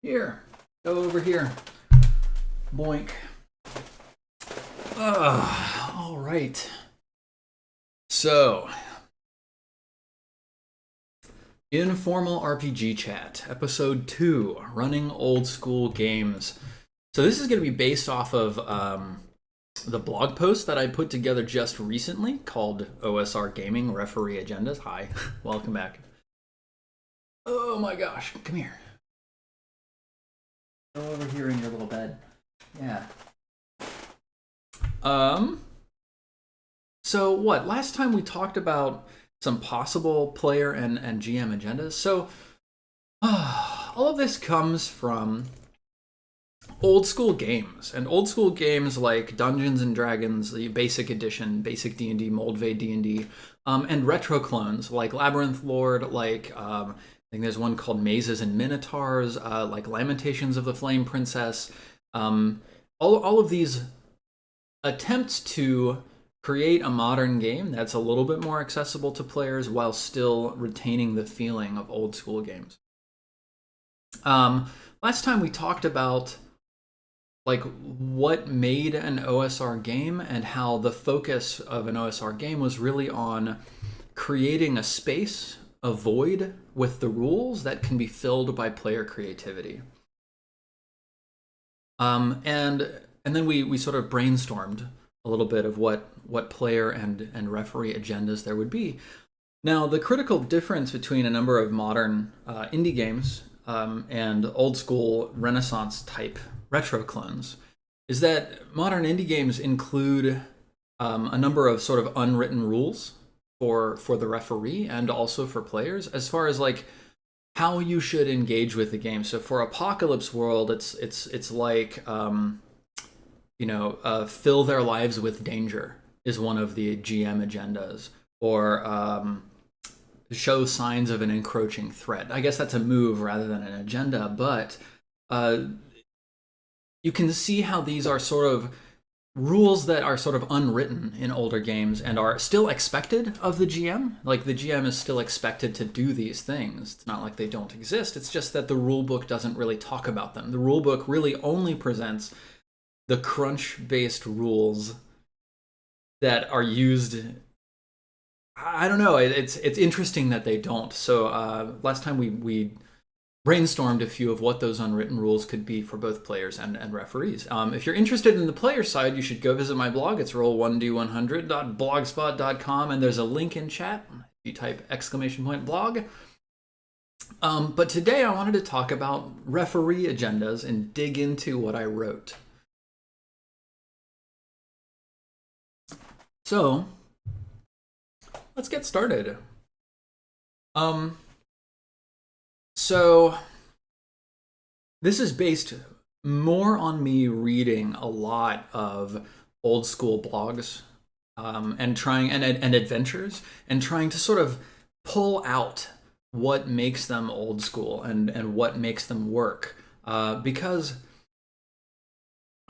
Here. Go over here. Boink. All right. So, Informal RPG Chat, Episode 2, Running Old School Games. So this is going to be based off of the blog post that I put together just recently called OSR Gaming Referee Agendas. Hi, welcome back. Oh my gosh, come here. Go over here in your little bed. Yeah. So what? Last time we talked about some possible player and GM agendas. So all of this comes from old school games, and old school games like Dungeons and Dragons, the Basic Edition, Basic D&D, Moldvay D&D, and retro clones like Labyrinth Lord, like I think there's one called Mazes and Minotaurs, like Lamentations of the Flame Princess. All of these attempts to create a modern game that's a little bit more accessible to players while still retaining the feeling of old school games. Last time we talked about like what made an OSR game and how the focus of an OSR game was really on creating a space, a void with the rules that can be filled by player creativity. And then we sort of brainstormed a little bit of what player and referee agendas there would be. Now, the critical difference between a number of modern indie games and old school Renaissance type retro clones is that modern indie games include a number of sort of unwritten rules for the referee and also for players as far as like how you should engage with the game. So for Apocalypse World, it's like fill their lives with danger is one of the GM agendas, or show signs of an encroaching threat. I guess that's a move rather than an agenda, but you can see how these are sort of rules that are sort of unwritten in older games and are still expected of the GM. Like the GM is still expected to do these things. It's not like they don't exist. It's just that the rule book doesn't really talk about them. The rule book really only presents the crunch-based rules that are used. I don't know. It's interesting that they don't. So last time we brainstormed a few of what those unwritten rules could be for both players and referees. If you're interested in the player side, you should go visit my blog. It's roll1d100.blogspot.com, and there's a link in chat. You type !blog. But today I wanted to talk about referee agendas and dig into what I wrote. So let's get started. So this is based more on me reading a lot of old school blogs and trying and adventures and trying to sort of pull out what makes them old school and what makes them work. Because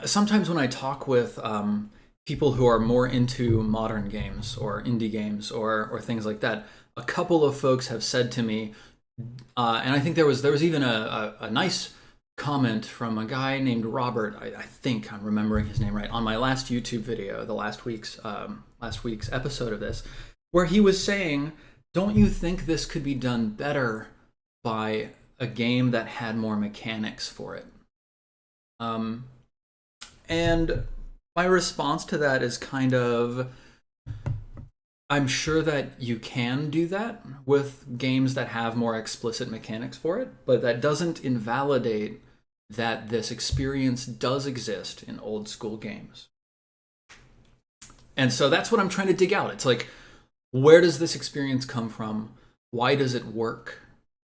sometimes when I talk with people who are more into modern games or indie games or things like that, a couple of folks have said to me, and I think there was even a nice comment from a guy named Robert. I think I'm remembering his name right, on my last YouTube video, the last week's episode of this, where he was saying, "Don't you think this could be done better by a game that had more mechanics for it?" And my response to that is kind of, I'm sure that you can do that with games that have more explicit mechanics for it, but that doesn't invalidate that this experience does exist in old school games. And so that's what I'm trying to dig out. It's like, where does this experience come from? Why does it work?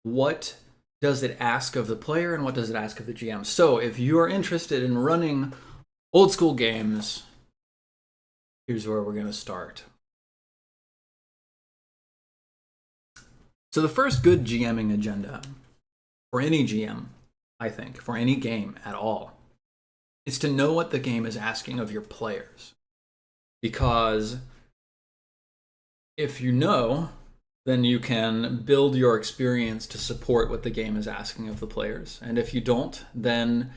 What does it ask of the player and what does it ask of the GM? So if you are interested in running old school games, here's where we're going to start. So the first good GMing agenda for any GM, I think, for any game at all, is to know what the game is asking of your players. Because if you know then you can build your experience to support what the game is asking of the players. And if you don't, then,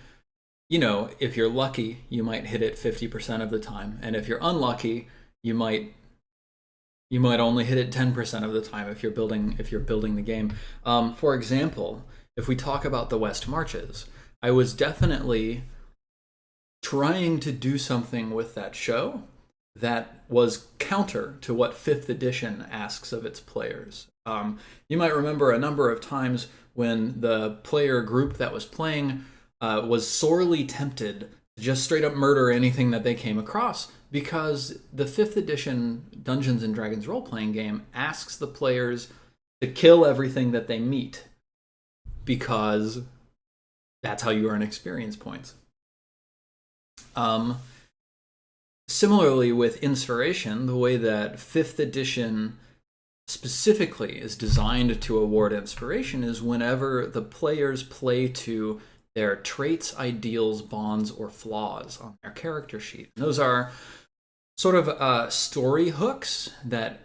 you know, if you're lucky, you might hit it 50% of the time. And if you're unlucky, you might only hit it 10% of the time if you're building the game. For example, if we talk about the West Marches, I was definitely trying to do something with that show that was counter to what 5th edition asks of its players. You might remember a number of times when the player group that was playing was sorely tempted to just straight up murder anything that they came across, because the 5th edition Dungeons and Dragons role-playing game asks the players to kill everything that they meet, because that's how you earn experience points. Similarly with inspiration, the way that 5th edition specifically is designed to award inspiration is whenever the players play to their traits, ideals, bonds, or flaws on their character sheet. And those are sort of story hooks that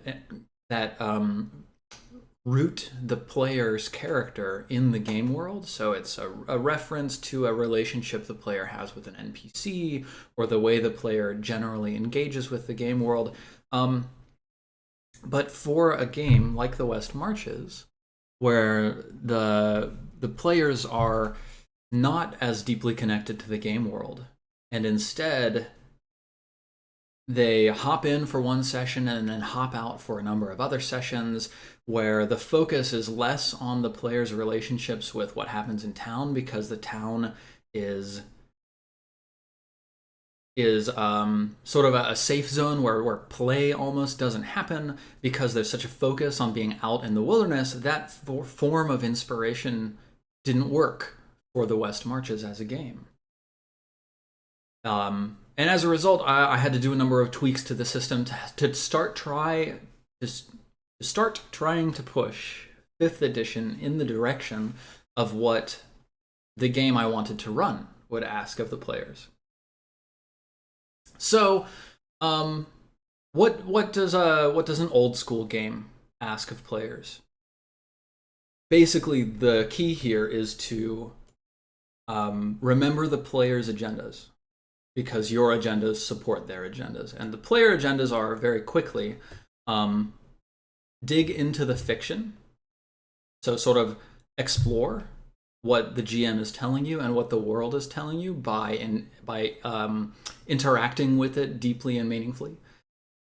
root the player's character in the game world. So it's a reference to a relationship the player has with an NPC, or the way the player generally engages with the game world. But for a game like the West Marches, where the players are not as deeply connected to the game world, and instead they hop in for one session and then hop out for a number of other sessions, where the focus is less on the players' relationships with what happens in town, because the town is sort of a safe zone where play almost doesn't happen, because there's such a focus on being out in the wilderness. That form of inspiration didn't work for the West Marches as a game. And as a result, I had to do a number of tweaks to the system to start trying to push 5th edition in the direction of what the game I wanted to run would ask of the players. So, what does an old school game ask of players? Basically, the key here is to remember the players' agendas, because your agendas support their agendas. And the player agendas are, very quickly, dig into the fiction. So sort of explore what the GM is telling you and what the world is telling you by interacting with it deeply and meaningfully.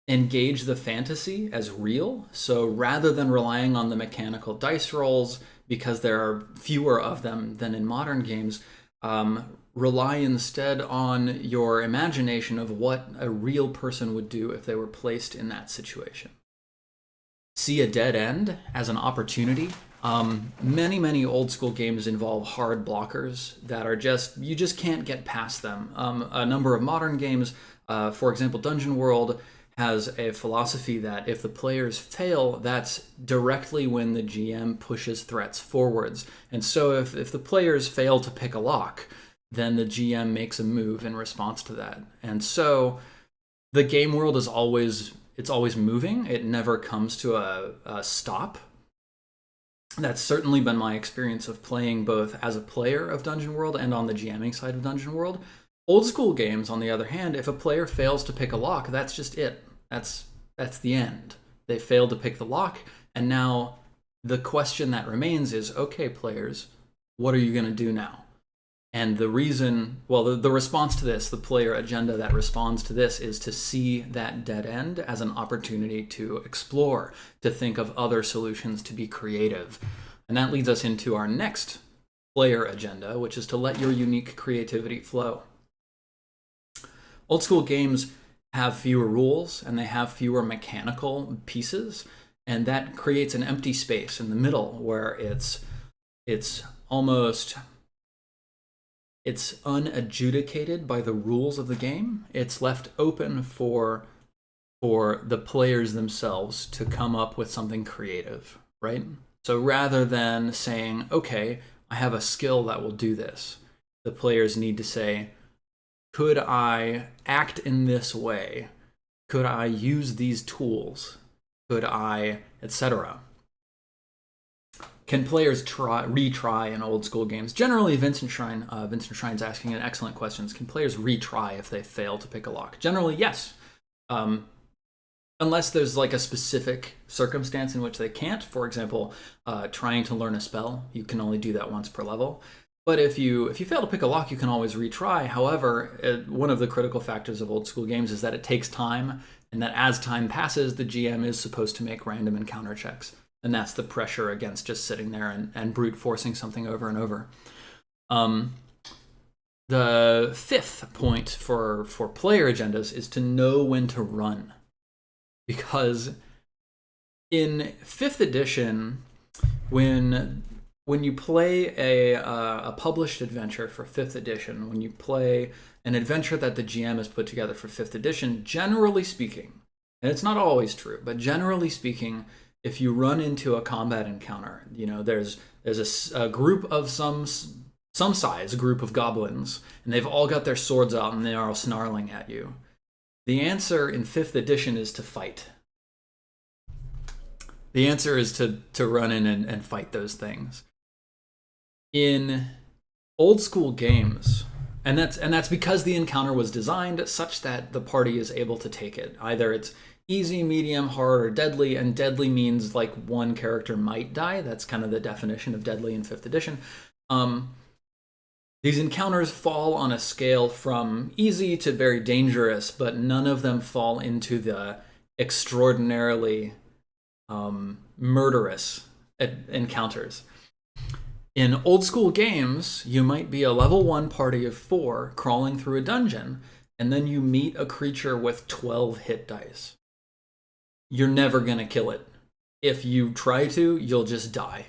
Engage the fantasy as real. So rather than relying on the mechanical dice rolls, because there are fewer of them than in modern games, rely instead on your imagination of what a real person would do if they were placed in that situation. See a dead end as an opportunity. Many old school games involve hard blockers that are you just can't get past them. A number of modern games, for example, Dungeon World, has a philosophy that if the players fail, that's directly when the GM pushes threats forwards. And so if the players fail to pick a lock, then the GM makes a move in response to that. And so the game world is always moving. It never comes to a stop. That's certainly been my experience of playing both as a player of Dungeon World and on the GMing side of Dungeon World. Old school games, on the other hand, if a player fails to pick a lock, that's just it. That's the end. They failed to pick the lock, and now the question that remains is, okay, players, what are you going to do now? And the response to this, the player agenda that responds to this, is to see that dead end as an opportunity to explore, to think of other solutions, to be creative. And that leads us into our next player agenda, which is to let your unique creativity flow. Old school games have fewer rules and they have fewer mechanical pieces, and that creates an empty space in the middle where it's unadjudicated by the rules of the game. It's left open for the players themselves to come up with something creative, right? So rather than saying, okay, I have a skill that will do this, the players need to say, could I act in this way? Could I use these tools? Could I, etc.? can players retry in old school games? Generally, Vincent Schrine's asking an excellent question. Can players retry if they fail to pick a lock? Generally, yes. Unless there's like a specific circumstance in which they can't. For example, trying to learn a spell, you can only do that once per level. But if you fail to pick a lock, you can always retry. However, one of the critical factors of old school games is that it takes time, and that as time passes, the GM is supposed to make random encounter checks. And that's the pressure against just sitting there and brute forcing something over and over. The fifth point for player agendas is to know when to run. Because in 5th edition, when you play a published adventure for 5th edition, when you play an adventure that the GM has put together for 5th edition, generally speaking, and it's not always true, but generally speaking, if you run into a combat encounter, there's a group of some size, a group of goblins, and they've all got their swords out and they're all snarling at you. The answer in 5th edition is to fight. The answer is to run in and fight those things. In old school games, and that's because the encounter was designed such that the party is able to take it. Either it's easy, medium, hard, or deadly, and deadly means like one character might die. That's kind of the definition of deadly in 5th edition. These encounters fall on a scale from easy to very dangerous, but none of them fall into the extraordinarily murderous encounters. In old school games, you might be a level 1 party of 4 crawling through a dungeon, and then you meet a creature with 12 hit dice. You're never going to kill it. If you try to, you'll just die.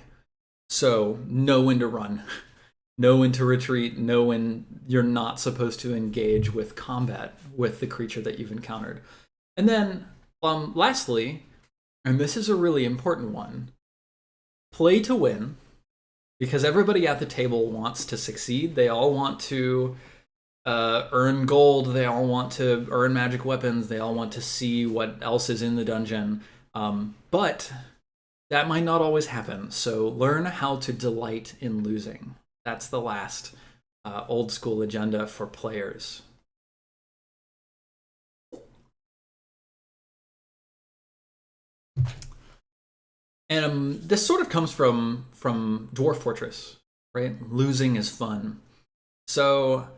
So know when to run. Know when to retreat. Know when you're not supposed to engage with combat with the creature that you've encountered. And then, lastly, and this is a really important one, play to win, because everybody at the table wants to succeed. They all want to earn gold. They all want to earn magic weapons. They all want to see what else is in the dungeon. But that might not always happen. So learn how to delight in losing. That's the last old school agenda for players. And this sort of comes from Dwarf Fortress, right? Losing is fun. So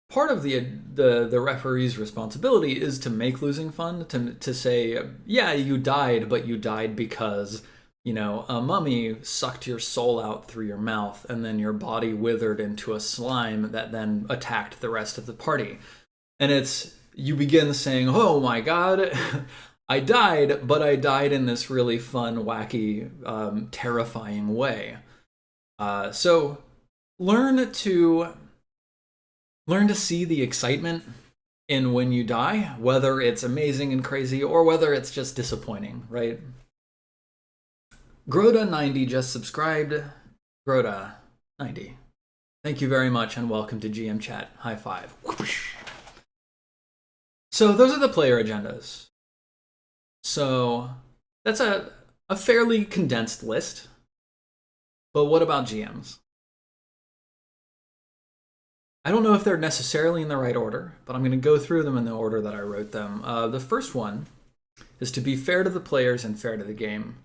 part of the referee's responsibility is to make losing fun, to say, yeah, you died, but you died because, a mummy sucked your soul out through your mouth, and then your body withered into a slime that then attacked the rest of the party. And you begin saying, oh my god, I died, but I died in this really fun, wacky, terrifying way. So learn to see the excitement in when you die, whether it's amazing and crazy or whether it's just disappointing, right? Groda90 just subscribed. Groda90. Thank you very much and welcome to GM Chat. High five. So those are the player agendas. So that's a fairly condensed list. But what about GMs? I don't know if they're necessarily in the right order, but I'm going to go through them in the order that I wrote them. The first one is to be fair to the players and fair to the game.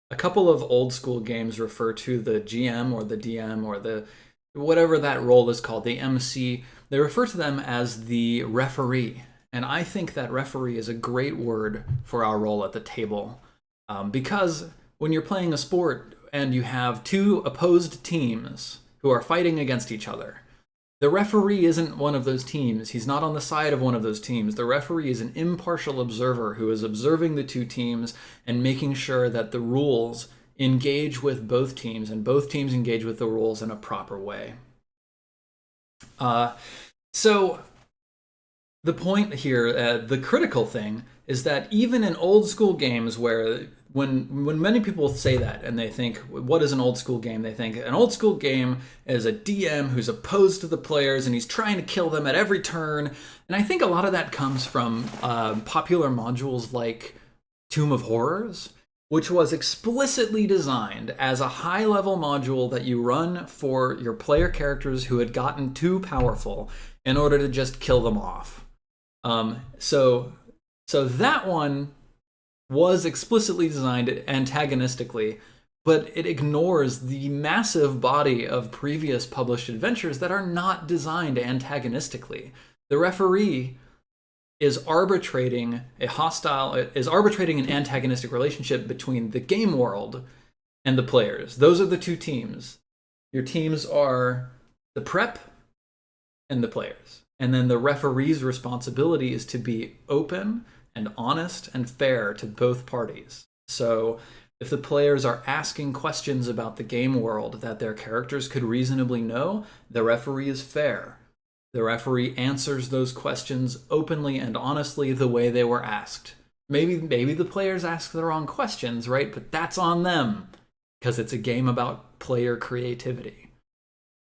A couple of old school games refer to the GM or the DM or the whatever that role is called, the MC. They refer to them as the referee. And I think that referee is a great word for our role at the table. Because when you're playing a sport and you have two opposed teams who are fighting against each other, the referee isn't one of those teams. He's not on the side of one of those teams. The referee is an impartial observer who is observing the two teams and making sure that the rules engage with both teams and both teams engage with the rules in a proper way. So the point here, the critical thing, is that even in old school games where when many people say that and they think, what is an old school game? They think an old school game is a DM who's opposed to the players and he's trying to kill them at every turn. And I think a lot of that comes from popular modules like Tomb of Horrors, which was explicitly designed as a high-level module that you run for your player characters who had gotten too powerful in order to just kill them off. So that one was explicitly designed antagonistically, but it ignores the massive body of previous published adventures that are not designed antagonistically. The referee is arbitrating an antagonistic relationship between the game world and the players. Those are the two teams. Your teams are the prep and the players. And then the referee's responsibility is to be open and honest and fair to both parties. So if the players are asking questions about the game world that their characters could reasonably know, the referee is fair. The referee answers those questions openly and honestly the way they were asked. Maybe the players ask the wrong questions, right? But that's on them, because it's a game about player creativity.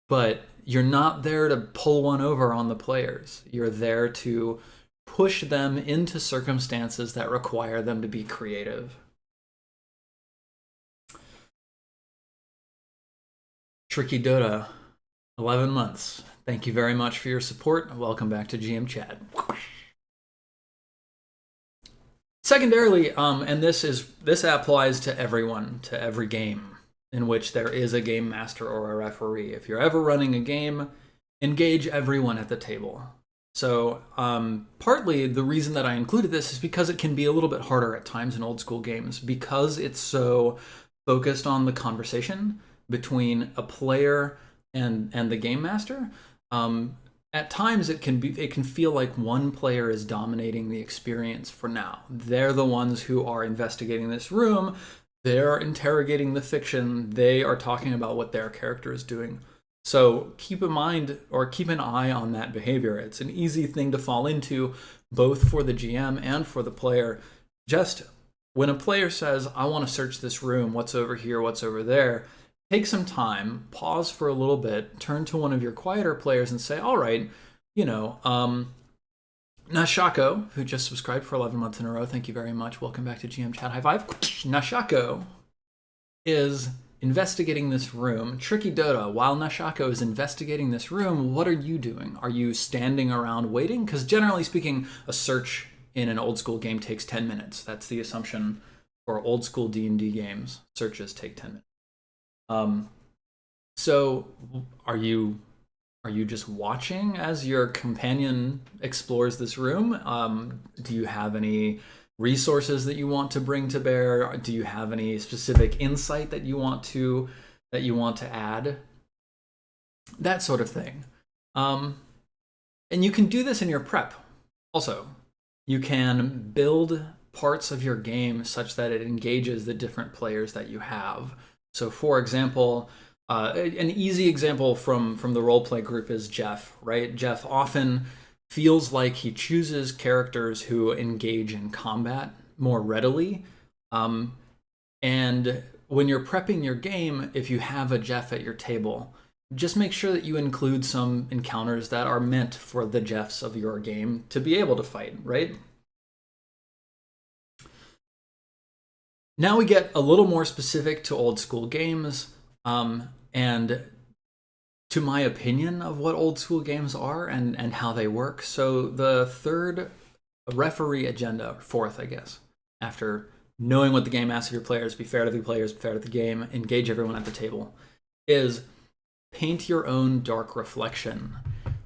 But you're not there to pull one over on the players. You're there to push them into circumstances that require them to be creative. Tricky Dota, 11 months. Thank you very much for your support. Welcome back to GM Chad. Secondarily, and this applies to everyone, to every game in which there is a game master or a referee. If you're ever running a game, engage everyone at the table. So partly the reason that I included this is because it can be a little bit harder at times in old school games, because it's so focused on the conversation between a player and the game master. At times it can feel like one player is dominating the experience for now. They're the ones who are investigating this room. They're interrogating the fiction. They are talking about what their character is doing. So keep in mind, or keep an eye on that behavior. It's an easy thing to fall into, both for the GM and for the player. Just when a player says, I want to search this room, what's over here, what's over there, take some time, pause for a little bit, turn to one of your quieter players and say, all right, Nashako, who just subscribed for 11 months in a row, thank you very much. Welcome back to GM Chat. High five. Nashako is investigating this room. Tricky Dota, while Nashako is investigating this room, what are you doing? Are you standing around waiting? Because generally speaking, a search in an old school game takes 10 minutes. That's the assumption for old school D&D games. Searches take 10 minutes. So are you just watching as your companion explores this room? Do you have any resources that you want to bring to bear? Do you have any specific insight that you want to add? That sort of thing. And you can do this in your prep. Also, you can build parts of your game such that it engages the different players that you have. So, for example, an easy example from the roleplay group is Jeff, right? Jeff often feels like he chooses characters who engage in combat more readily. And when you're prepping your game, if you have a Jeff at your table, just make sure that you include some encounters that are meant for the Jeffs of your game to be able to fight, right? Now we get a little more specific to old school games, and to my opinion of what old school games are and how they work. So the third referee agenda, fourth, I guess, after knowing what the game asks of your players, be fair to the players, be fair to the game, engage everyone at the table, is paint your own dark reflection.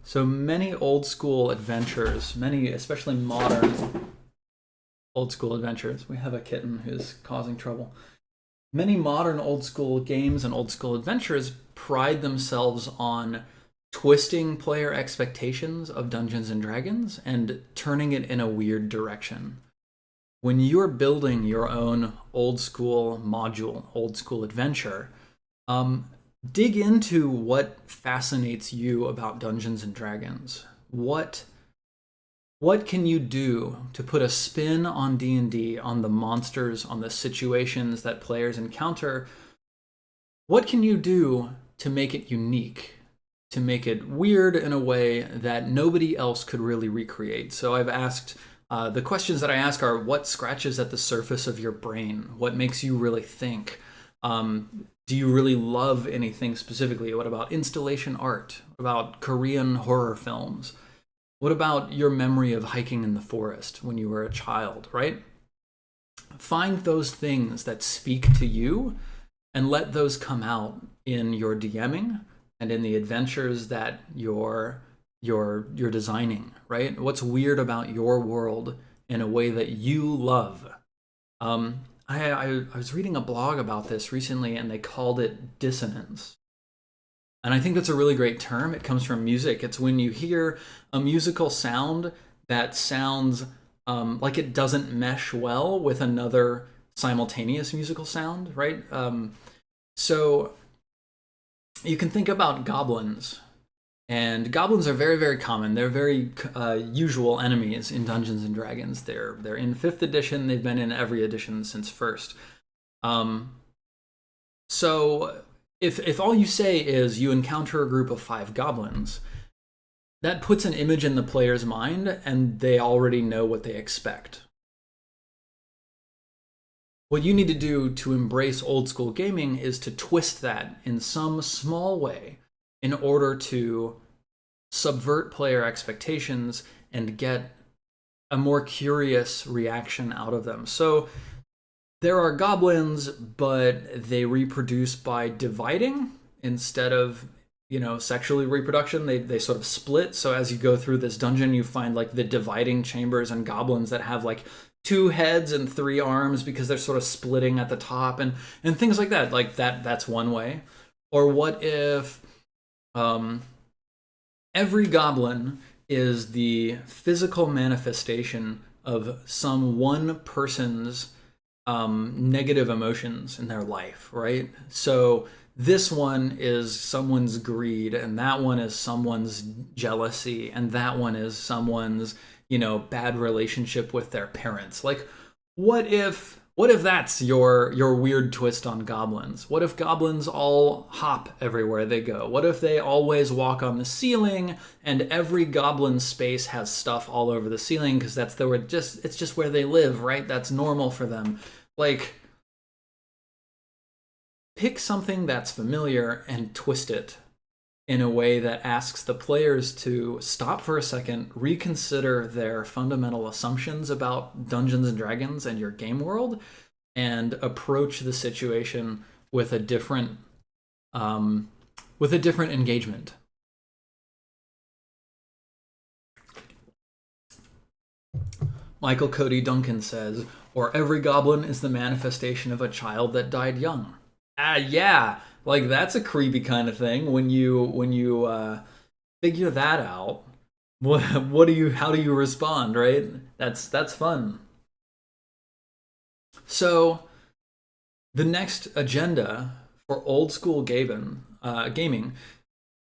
So many old school adventures, many especially modern old school adventures. We have a kitten who's causing trouble. Many modern old school games and old school adventures pride themselves on twisting player expectations of Dungeons and Dragons and turning it in a weird direction. When you're building your own old school module, old school adventure, dig into what fascinates you about Dungeons and Dragons. What can you do to put a spin on D&D, on the monsters, on the situations that players encounter? What can you do to make it unique, to make it weird in a way that nobody else could really recreate? So I've asked The questions that I ask are, what scratches at the surface of your brain? What makes you really think? Do you really love anything specifically? What about installation art? What about Korean horror films? What about your memory of hiking in the forest when you were a child, right? Find those things that speak to you and let those come out in your DMing and in the adventures that you're designing, right? What's weird about your world in a way that you love? I was reading a blog about this recently, and they called it dissonance. And I think that's a really great term. It comes from music. It's when you hear a musical sound that sounds like it doesn't mesh well with another simultaneous musical sound, right? So you can think about goblins. And goblins are very, very common. They're very usual enemies in Dungeons and Dragons. They're in 5th edition. They've been in every edition since 1st. So if all you say is you encounter a group of 5 goblins, that puts an image in the player's mind, and they already know what they expect. What you need to do to embrace old school gaming is to twist that in some small way in order to subvert player expectations and get a more curious reaction out of them. So there are goblins, but they reproduce by dividing instead of, sexually reproduction. They sort of split. So as you go through this dungeon, you find like the dividing chambers and goblins that have like 2 heads and 3 arms because they're sort of splitting at the top and things like that. Like that's one way. Or what if every goblin is the physical manifestation of some one person's negative emotions in their life, right? So this one is someone's greed, and that one is someone's jealousy, and that one is someone's, bad relationship with their parents. Like, what if that's your weird twist on goblins? What if goblins all hop everywhere they go? What if they always walk on the ceiling, and every goblin space has stuff all over the ceiling because that's it's just where they live, right? That's normal for them. Like, pick something that's familiar and twist it in a way that asks the players to stop for a second, reconsider their fundamental assumptions about Dungeons and Dragons and your game world, and approach the situation with a different engagement. Michael Cody Duncan says, or every goblin is the manifestation of a child that died young. Yeah, like that's a creepy kind of thing. When you figure that out, how do you respond, right? That's fun. So the next agenda for old school gaming,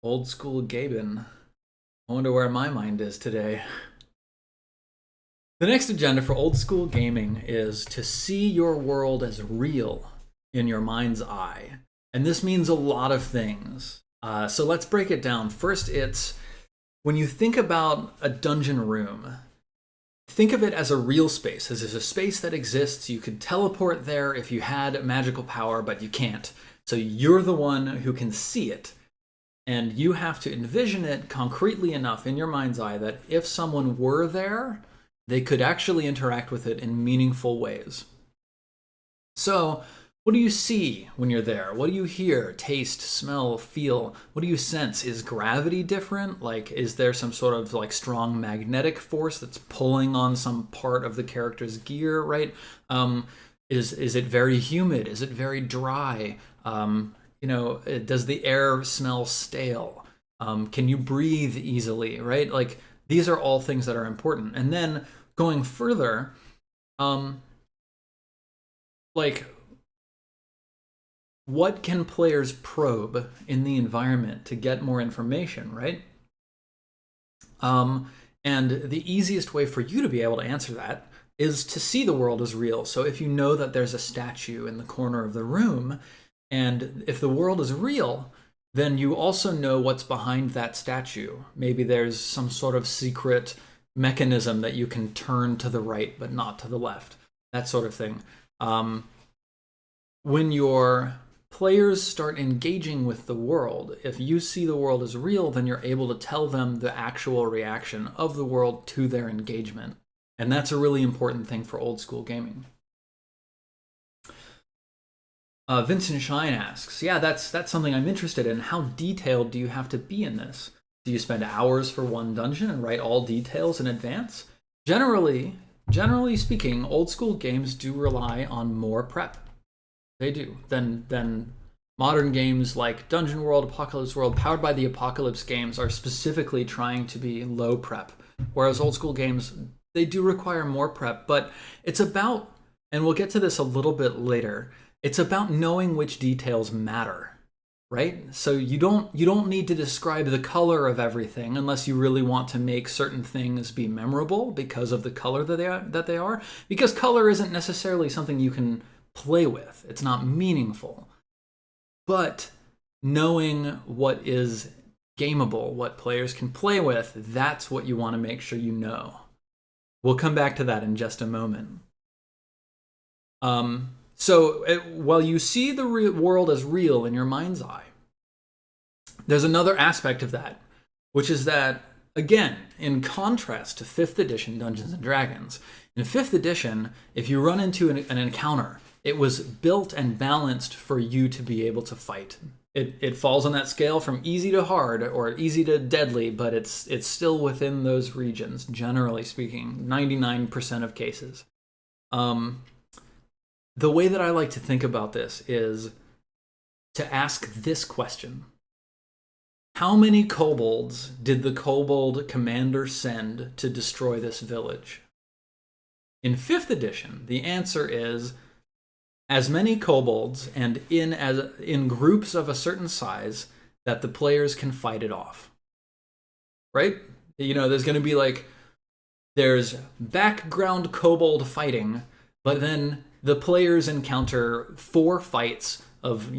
old school Gaben. I wonder where my mind is today. The next agenda for old school gaming is to see your world as real in your mind's eye. And this means a lot of things. So let's break it down. First, it's when you think about a dungeon room, think of it as a real space, as a space that exists. You could teleport there if you had magical power, but you can't. So you're the one who can see it. And you have to envision it concretely enough in your mind's eye that if someone were there, they could actually interact with it in meaningful ways. So, what do you see when you're there? What do you hear, taste, smell, feel? What do you sense? Is gravity different? Like, is there some sort of like strong magnetic force that's pulling on some part of the character's gear, right? Is it very humid? Is it very dry? Does the air smell stale? Can you breathe easily, right? Like, these are all things that are important. And then going further, what can players probe in the environment to get more information, right? And the easiest way for you to be able to answer that is to see the world as real. So if you know that there's a statue in the corner of the room, and if the world is real, then you also know what's behind that statue. Maybe there's some sort of secret mechanism that you can turn to the right but not to the left, that sort of thing. When your players start engaging with the world, if you see the world as real, then you're able to tell them the actual reaction of the world to their engagement. And that's a really important thing for old school gaming. Vincent Shine asks, yeah, that's something I'm interested in. How detailed do you have to be in this? Do you spend hours for one dungeon and write all details in advance? Generally speaking, old school games do rely on more prep. They do than modern games like Dungeon World, Apocalypse World, powered by the Apocalypse games, are specifically trying to be low prep. Whereas old school games, they do require more prep, but it's about, and we'll get to this a little bit later, it's about knowing which details matter, right? So you don't need to describe the color of everything unless you really want to make certain things be memorable because of the color that they are, because color isn't necessarily something you can play with. It's not meaningful. But knowing what is gameable, what players can play with, that's what you want to make sure you know. We'll come back to that in just a moment. While you see the world as real in your mind's eye, there's another aspect of that, which is that, again, in contrast to 5th edition Dungeons & Dragons, in 5th edition, if you run into an encounter, it was built and balanced for you to be able to fight. It falls on that scale from easy to hard or easy to deadly, but it's still within those regions, generally speaking, 99% of cases. The way that I like to think about this is to ask this question. How many kobolds did the kobold commander send to destroy this village? In 5th edition, the answer is as many kobolds and in groups of a certain size that the players can fight it off. Right? You know, there's going to be there's background kobold fighting, but then the players encounter 4 fights of,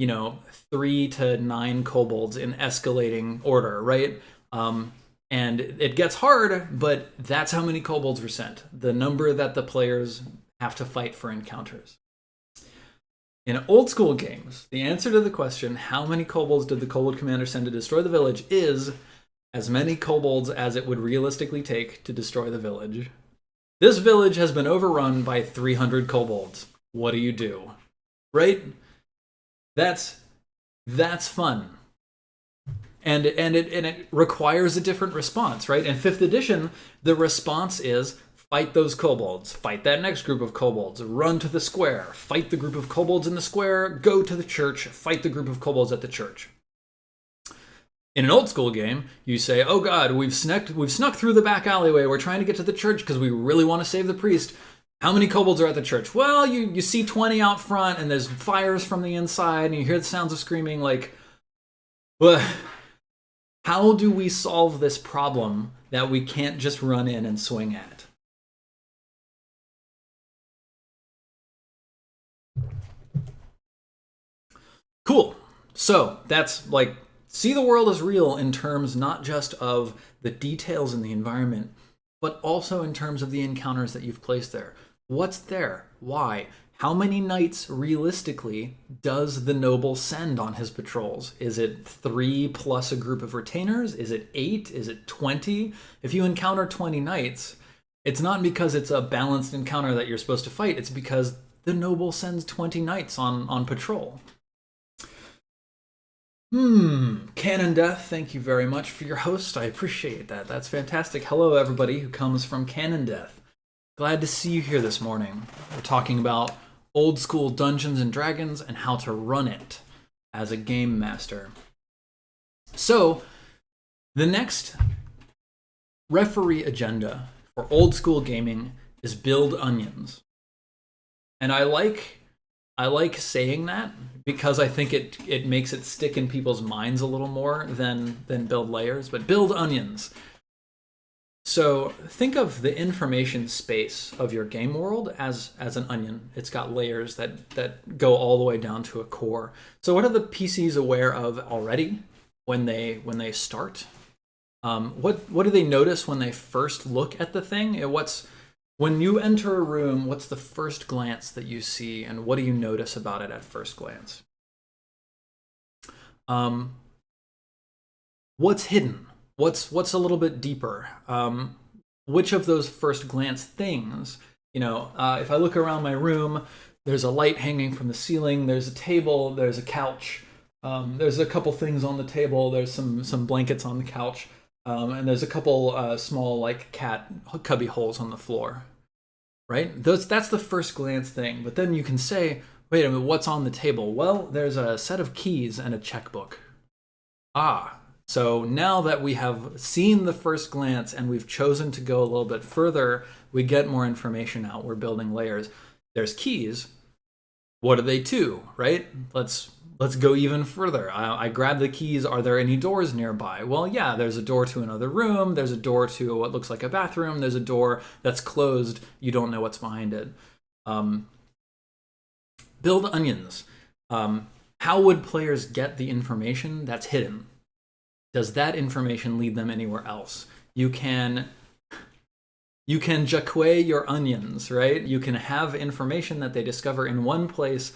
3 to 9 kobolds in escalating order, right? And it gets hard, but that's how many kobolds were sent. The number that the players have to fight for encounters. In old school games, the answer to the question, how many kobolds did the kobold commander send to destroy the village, is as many kobolds as it would realistically take to destroy the village. This village has been overrun by 300 kobolds. What do? Right? That's fun. And it requires a different response, right? In 5th edition, the response is fight those kobolds, fight that next group of kobolds, run to the square, fight the group of kobolds in the square, go to the church, fight the group of kobolds at the church. In an old school game, you say, oh god, we've snuck through the back alleyway, we're trying to get to the church because we really want to save the priest. How many kobolds are at the church? Well, you see 20 out front, and there's fires from the inside, and you hear the sounds of screaming, well, how do we solve this problem that we can't just run in and swing at? Cool. So that's see the world as real in terms not just of the details in the environment, but also in terms of the encounters that you've placed there. What's there? Why? How many knights realistically does the noble send on his patrols? Is it 3 plus a group of retainers? Is it 8? Is it 20? If you encounter 20 knights, it's not because it's a balanced encounter that you're supposed to fight. It's because the noble sends 20 knights on patrol. Canon Death, thank you very much for your host. I appreciate that. That's fantastic. Hello, everybody who comes from Canon Death. Glad to see you here this morning. We're talking about old school Dungeons and Dragons and how to run it as a game master. So, the next referee agenda for old school gaming is build onions. And I like saying that because I think it makes it stick in people's minds a little more than build layers, but build onions. So think of the information space of your game world as an onion. It's got layers that go all the way down to a core. So what are the PCs aware of already when they start? What do they notice when they first look at the thing? When you enter a room, what's the first glance that you see, and what do you notice about it at first glance? What's hidden? What's a little bit deeper? Which of those first glance things, if I look around my room, there's a light hanging from the ceiling, there's a table, there's a couch, there's a couple things on the table, there's some blankets on the couch, and there's a couple small like cat cubby holes on the floor, right? That's the first glance thing. But then you can say, wait a minute, what's on the table? Well, there's a set of keys and a checkbook. So now that we have seen the first glance and we've chosen to go a little bit further, we get more information out. We're building layers. There's keys. What are they to, right? Let's go even further. I grab the keys. Are there any doors nearby? Well, yeah, there's a door to another room. There's a door to what looks like a bathroom. There's a door that's closed. You don't know what's behind it. Build onions. How would players get the information that's hidden? Does that information lead them anywhere else? You can jacque your onions, right? You can have information that they discover in one place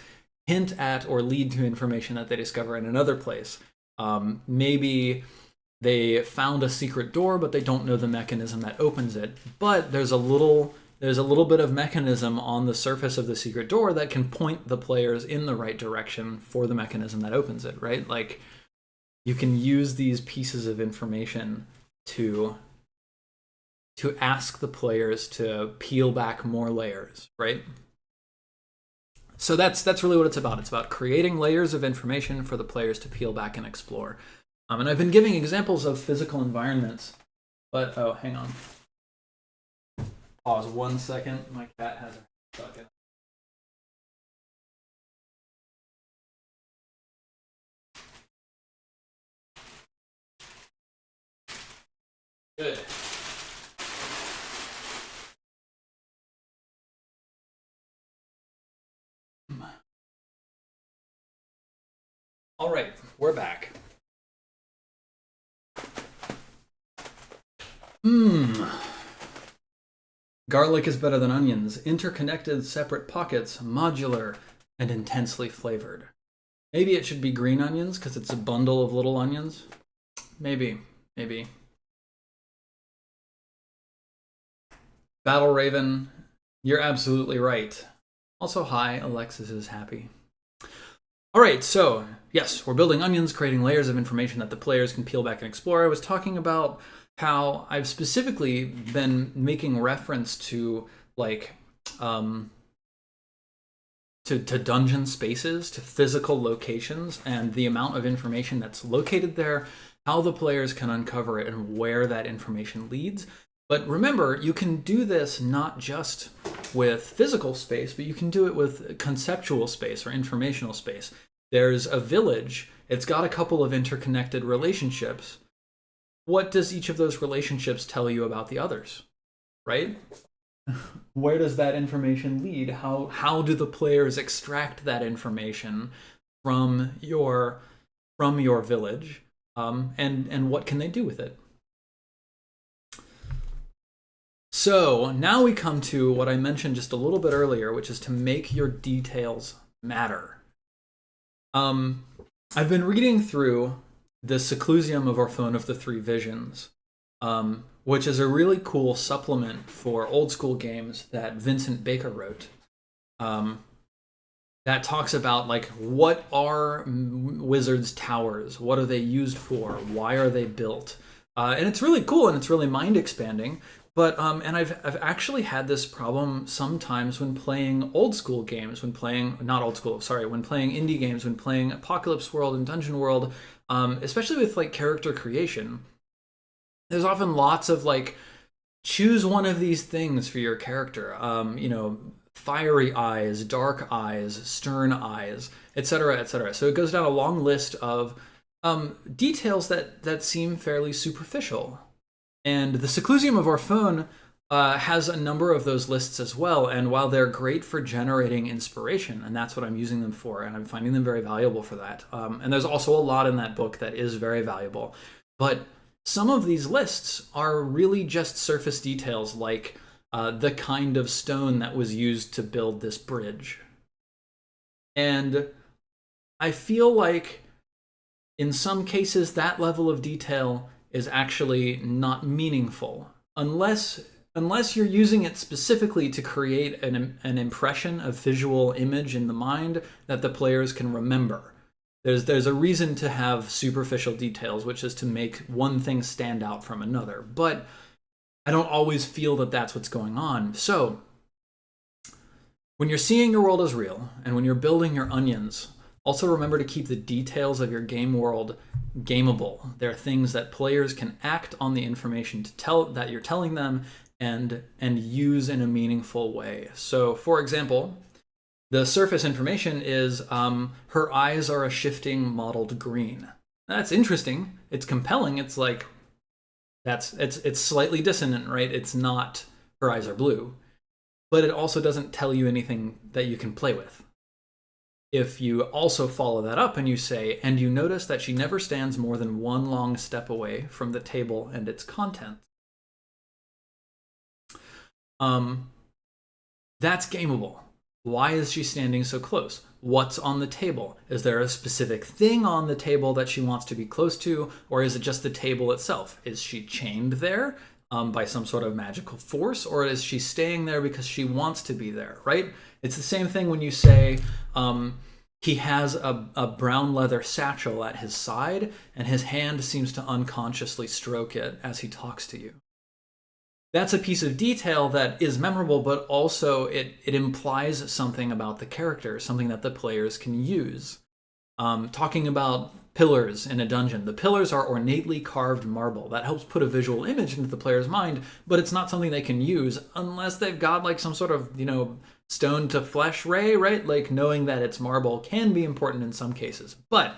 hint at or lead to information that they discover in another place. Maybe they found a secret door, but they don't know the mechanism that opens it. But there's a little bit of mechanism on the surface of the secret door that can point the players in the right direction for the mechanism that opens it, right? Like, you can use these pieces of information to ask the players to peel back more layers, right? So that's really what it's about. It's about creating layers of information for the players to peel back and explore. And I've been giving examples of physical environments, but hang on. Pause 1 second. My cat has a stuck in. Good. All right, we're back. Garlic is better than onions. Interconnected, separate pockets, modular, and intensely flavored. Maybe it should be green onions because it's a bundle of little onions. Maybe. Battle Raven, you're absolutely right. Also, hi, Alexis is happy. All right, so yes, we're building onions, creating layers of information that the players can peel back and explore. I was talking about how I've specifically been making reference to to dungeon spaces, to physical locations, and the amount of information that's located there, how the players can uncover it, and where that information leads. But remember, you can do this not just with physical space, but you can do it with conceptual space or informational space. There's a village. It's got a couple of interconnected relationships. What does each of those relationships tell you about the others, right? Where does that information lead? How do the players extract that information from your village, and what can they do with it? So now we come to what I mentioned just a little bit earlier, which is to make your details matter. I've been reading through the Seclusium of Orphone of the Three Visions, which is a really cool supplement for old school games that Vincent Baker wrote. That talks about what are wizards' towers? What are they used for? Why are they built? And it's really cool and it's really mind expanding. But and I've actually had this problem sometimes when playing old school games, when playing indie games, when playing Apocalypse World and Dungeon World, especially with character creation. There's often lots of choose one of these things for your character. Fiery eyes, dark eyes, stern eyes, etc., etc. So it goes down a long list of details that seem fairly superficial. And the Seclusium of Orphone has a number of those lists as well. And while they're great for generating inspiration, and that's what I'm using them for, and I'm finding them very valuable for that. And there's also a lot in that book that is very valuable. But some of these lists are really just surface details, like the kind of stone that was used to build this bridge. And I feel like in some cases that level of detail is actually not meaningful unless you're using it specifically to create an impression of visual image in the mind that the players can remember. There's a reason to have superficial details, which is to make one thing stand out from another. But I don't always feel that that's what's going on. So when you're seeing your world as real and when you're building your onions, also remember to keep the details of your game world gameable. There are things that players can act on the information to tell that you're telling them and use in a meaningful way. So, for example, the surface information is her eyes are a shifting mottled green. That's interesting. It's compelling. It's like it's slightly dissonant, right? It's not her eyes are blue, but it also doesn't tell you anything that you can play with. If you also follow that up and you say, and you notice that she never stands more than one long step away from the table and its contents, that's gameable. Why is she standing so close? What's on the table? Is there a specific thing on the table that she wants to be close to, or is it just the table itself? Is she chained there by some sort of magical force, or is she staying there because she wants to be there, right? It's the same thing when you say he has a brown leather satchel at his side, and his hand seems to unconsciously stroke it as he talks to you. That's a piece of detail that is memorable, but also it implies something about the character, something that the players can use. Talking about pillars in a dungeon. The pillars are ornately carved marble. That helps put a visual image into the player's mind, but it's not something they can use unless they've got like some sort of, stone to flesh ray, right? Like knowing that it's marble can be important in some cases. But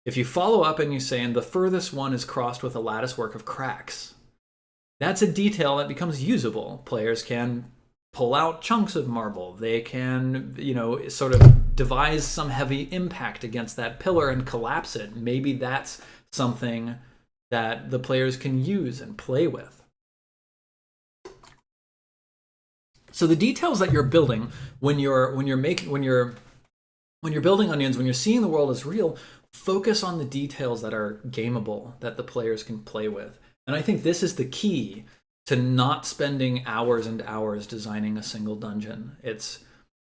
if you follow up and you say, and the furthest one is crossed with a lattice work of cracks, that's a detail that becomes usable. Players can pull out chunks of marble. They can, sort of devise some heavy impact against that pillar and collapse it. Maybe that's something that the players can use and play with. So the details that you're building when you're building onions, when you're seeing the world as real, focus on the details that are gameable, that the players can play with. And I think this is the key to not spending hours and hours designing a single dungeon. It's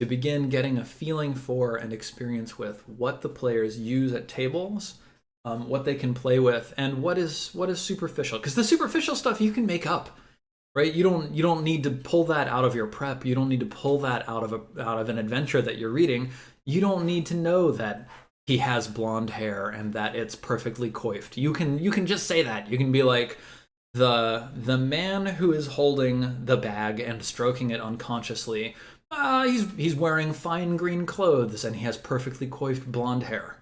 to begin getting a feeling for and experience with what the players use at tables, what they can play with, and what is superficial. Because the superficial stuff you can make up, right? You don't need to pull that out of your prep. You don't need to pull that out of an adventure that you're reading. You don't need to know that he has blonde hair and that it's perfectly coiffed. You can just say that. You can be like, the man who is holding the bag and stroking it unconsciously, he's wearing fine green clothes and he has perfectly coiffed blonde hair.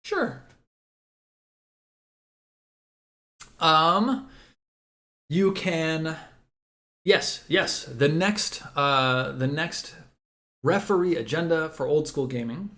Sure. You can, yes. The next referee agenda for old school gaming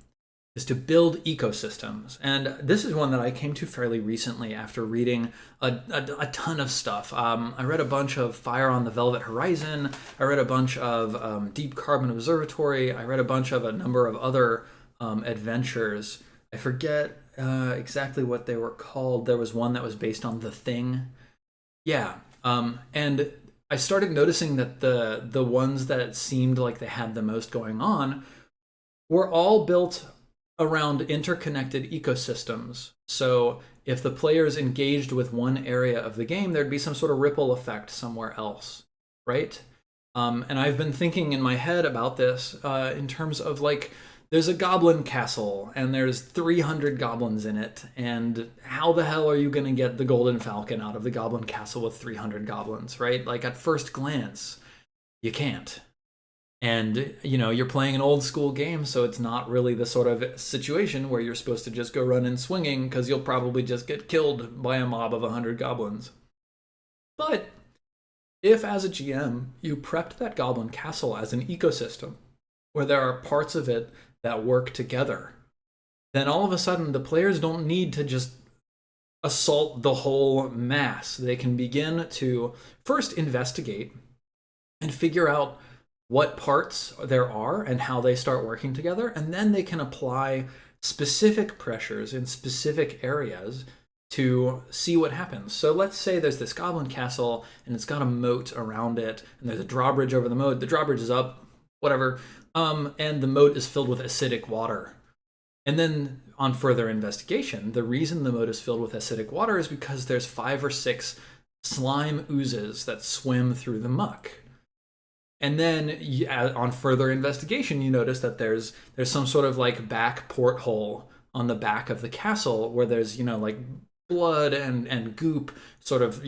is to build ecosystems. And this is one that I came to fairly recently after reading a ton of stuff. I read a bunch of Fire on the Velvet Horizon. I read a bunch of Deep Carbon Observatory. I read a number of other adventures. I forget exactly what they were called. There was one that was based on The Thing. Yeah. And I started noticing that the ones that seemed like they had the most going on were all built around interconnected ecosystems. So if the players engaged with one area of the game, there'd be some sort of ripple effect somewhere else, right? And I've been thinking in my head about this in terms of like, there's a goblin castle and there's 300 goblins in it, and how the hell are you going to get the golden falcon out of the goblin castle with 300 goblins, right? Like at first glance, you can't. And, you're playing an old school game, so it's not really the sort of situation where you're supposed to just go running swinging, because you'll probably just get killed by a mob of 100 goblins. But if, as a GM, you prepped that goblin castle as an ecosystem, where there are parts of it that work together, then all of a sudden the players don't need to just assault the whole mass. They can begin to first investigate and figure out what parts there are and how they start working together, and then they can apply specific pressures in specific areas to see what happens. So let's say there's this goblin castle and it's got a moat around it, and there's a drawbridge over the moat. The drawbridge is up, whatever, and the moat is filled with acidic water. And then on further investigation, the reason the moat is filled with acidic water is because there's 5 or 6 slime oozes that swim through the muck. And then on further investigation, you notice that there's some sort of like back porthole on the back of the castle where there's, like blood and goop sort of,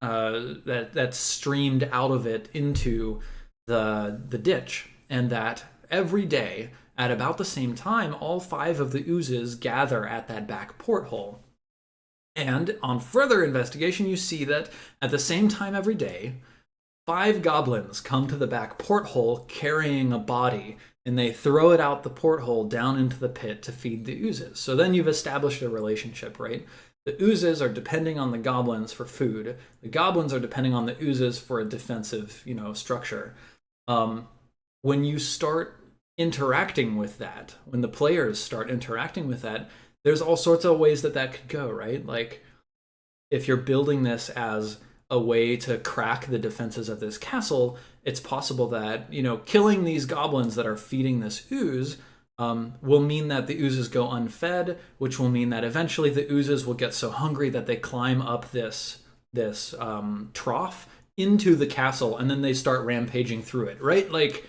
that's streamed out of it into the ditch. And that every day at about the same time, all 5 of the oozes gather at that back porthole. And on further investigation, you see that at the same time every day, 5 goblins come to the back porthole carrying a body, and they throw it out the porthole down into the pit to feed the oozes. So then you've established a relationship, right? The oozes are depending on the goblins for food. The goblins are depending on the oozes for a defensive, structure. When you start interacting with that, when the players start interacting with that, there's all sorts of ways that could go, right? Like if you're building this as a way to crack the defenses of this castle, it's possible that, killing these goblins that are feeding this ooze will mean that the oozes go unfed, which will mean that eventually the oozes will get so hungry that they climb up this trough into the castle, and then they start rampaging through it, right? Like,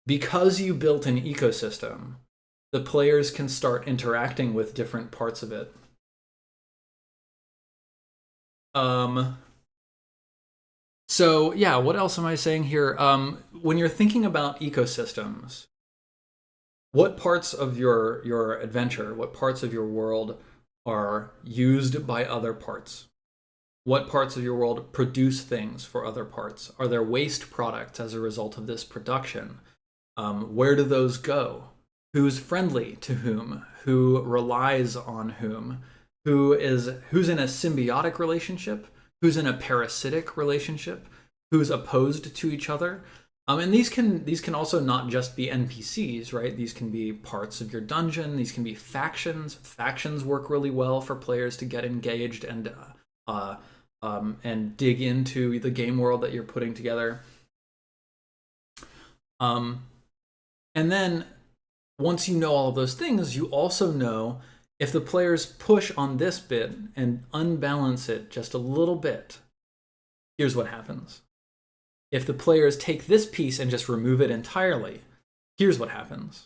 because you built an ecosystem, the players can start interacting with different parts of it. So yeah, what else am I saying here? When you're thinking about ecosystems, what parts of your adventure, what parts of your world are used by other parts? What parts of your world produce things for other parts? Are there waste products as a result of this production? Where do those go? Who's friendly to whom? Who relies on whom? Who's in a symbiotic relationship? Who's in a parasitic relationship? Who's opposed to each other? And these can also not just be NPCs, right? These can be parts of your dungeon. These can be factions. Factions work really well for players to get engaged and dig into the game world that you're putting together. And then once you know all of those things, you also know if the players push on this bit and unbalance it just a little bit, here's what happens. If the players take this piece and just remove it entirely, here's what happens.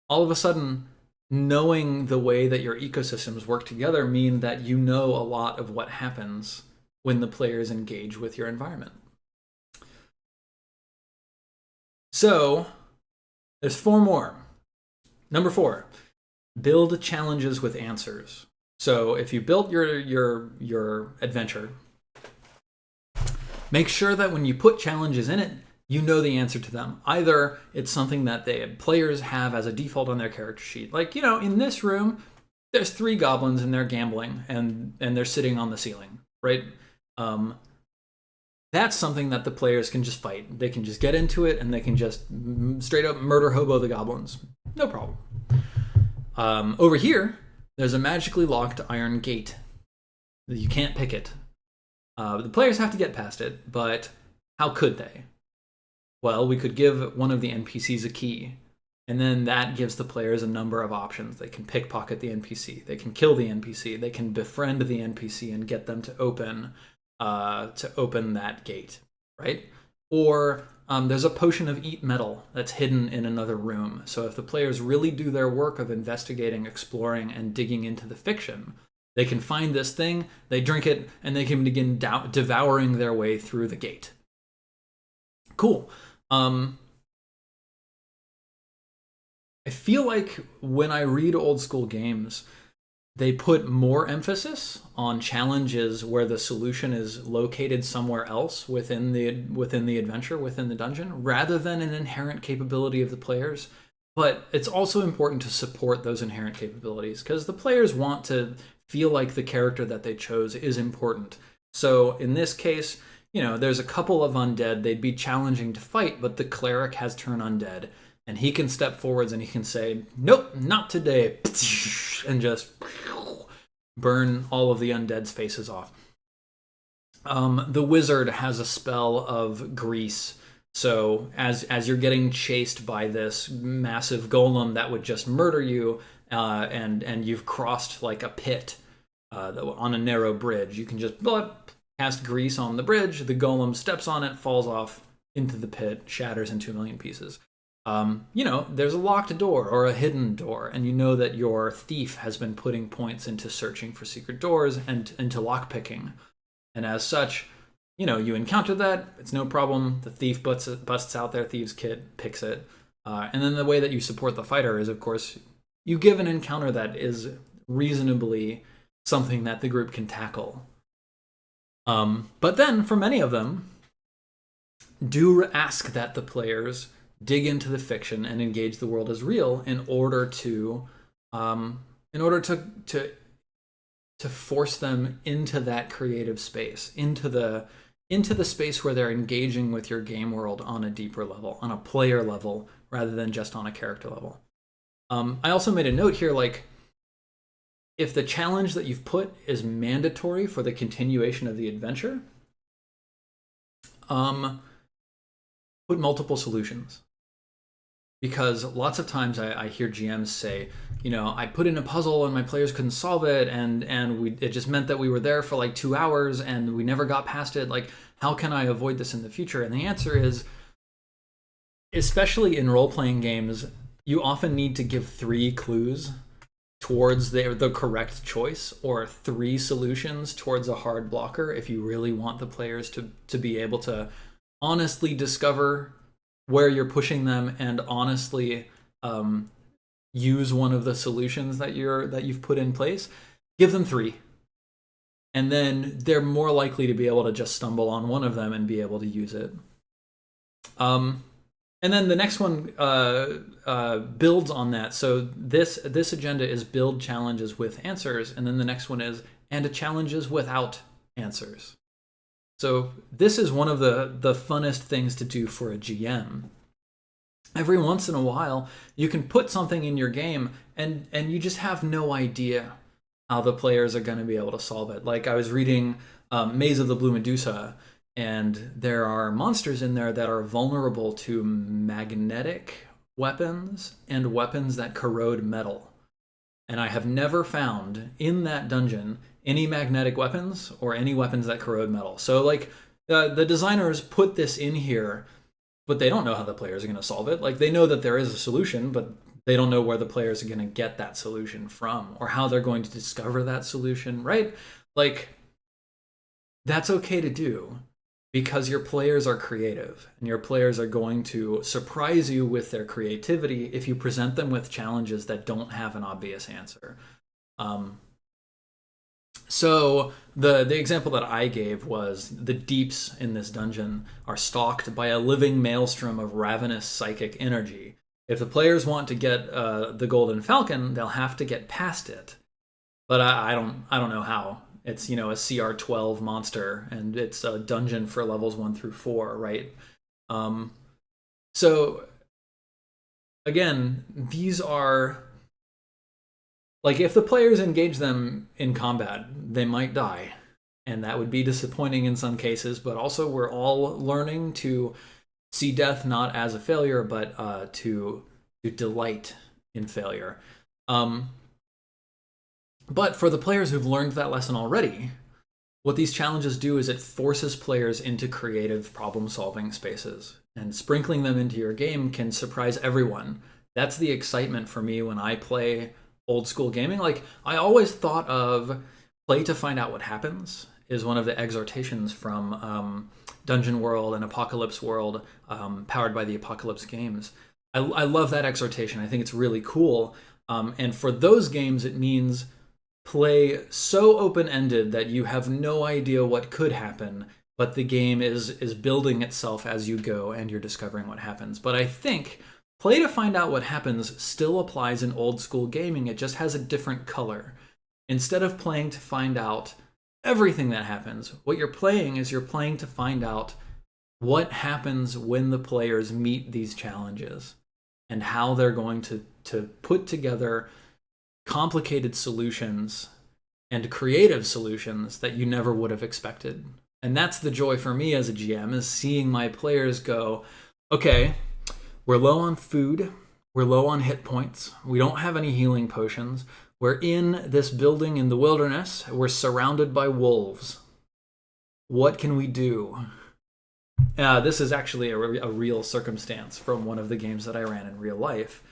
All of a sudden, knowing the way that your ecosystems work together mean that you know a lot of what happens when the players engage with your environment. So there's 4 more. Number 4, build challenges with answers. So if you built your adventure, make sure that when you put challenges in it, you know the answer to them. Either it's something that the players have as a default on their character sheet. Like, in this room, there's 3 goblins and they're gambling and they're sitting on the ceiling, right? That's something that the players can just fight. They can just get into it and they can just straight up murder hobo the goblins. No problem. Over here, there's a magically locked iron gate. You can't pick it. The players have to get past it, but how could they? Well, we could give one of the NPCs a key, and then that gives the players a number of options. They can pickpocket the NPC, they can kill the NPC, they can befriend the NPC and get them to open that gate, right? Or there's a potion of eat metal that's hidden in another room. So if the players really do their work of investigating, exploring, and digging into the fiction, they can find this thing, they drink it, and they can begin devouring their way through the gate. Cool. I feel like when I read old school games, they put more emphasis on challenges where the solution is located somewhere else within the adventure, within the dungeon, rather than an inherent capability of the players. But it's also important to support those inherent capabilities because the players want to feel like the character that they chose is important. So in this case, there's a couple of undead. They'd be challenging to fight, but the cleric has turned undead, and he can step forwards and he can say, "Nope, not today," and just burn all of the undead's faces off. The wizard has a spell of grease. So as you're getting chased by this massive golem that would just murder you, and you've crossed like a pit on a narrow bridge, you can just cast grease on the bridge. The golem steps on it, falls off into the pit, shatters into a million pieces. There's a locked door or a hidden door, and you know that your thief has been putting points into searching for secret doors and into lockpicking. And as such, you encounter that, it's no problem. The thief busts out their thieves kit, picks it. And then the way that you support the fighter is, of course, you give an encounter that is reasonably something that the group can tackle. But then, for many of them, do ask that the players dig into the fiction and engage the world as real in order to force them into that creative space, into the space where they're engaging with your game world on a deeper level, on a player level, rather than just on a character level. I also made a note here, like, if the challenge that you've put is mandatory for the continuation of the adventure, put multiple solutions. Because lots of times I hear GMs say, I put in a puzzle and my players couldn't solve it, and it just meant that we were there for like 2 hours and we never got past it. Like, how can I avoid this in the future? And the answer is, especially in role-playing games, you often need to give 3 clues towards the correct choice, or 3 solutions towards a hard blocker, if you really want the players to be able to honestly discover where you're pushing them and honestly use one of the solutions that you've put in place. Give them 3, and then they're more likely to be able to just stumble on one of them and be able to use it. And then the next one builds on that. So this agenda is build challenges with answers, and then the next one is and challenges without answers. So this is one of the funnest things to do for a GM. Every once in a while, you can put something in your game and you just have no idea how the players are going to be able to solve it. Like, I was reading Maze of the Blue Medusa, and there are monsters in there that are vulnerable to magnetic weapons and weapons that corrode metal. And I have never found in that dungeon any magnetic weapons or any weapons that corrode metal. So, like, the designers put this in here, but they don't know how the players are going to solve it. Like, they know that there is a solution, but they don't know where the players are going to get that solution from, or how they're going to discover that solution, right? Like, that's okay to do, because your players are creative, and your players are going to surprise you with their creativity if you present them with challenges that don't have an obvious answer. So the example that I gave was the deeps in this dungeon are stalked by a living maelstrom of ravenous psychic energy. If the players want to get the Golden Falcon, they'll have to get past it. But I don't know how. It's, a CR12 monster, and it's a dungeon for levels 1 through 4, right? So again, these are, like, if the players engage them in combat, they might die, and that would be disappointing in some cases, but also we're all learning to see death not as a failure, but to delight in failure. But for the players who've learned that lesson already, what these challenges do is it forces players into creative problem-solving spaces, and sprinkling them into your game can surprise everyone. That's the excitement for me when I play old school gaming. Like, I always thought of play to find out what happens is one of the exhortations from Dungeon World and Apocalypse World, powered by the Apocalypse games. I love that exhortation. I think it's really cool. And for those games, it means play so open-ended that you have no idea what could happen, but the game is building itself as you go and you're discovering what happens. But I think play to find out what happens still applies in old school gaming. It just has a different color. Instead of playing to find out everything that happens, what you're playing is you're playing to find out what happens when the players meet these challenges and how they're going to put together complicated solutions and creative solutions that you never would have expected. And that's the joy for me as a GM, is seeing my players go, okay, we're low on food, we're low on hit points, we don't have any healing potions, we're in this building in the wilderness, we're surrounded by wolves. What can we do? This is actually a real circumstance from one of the games that I ran in real life.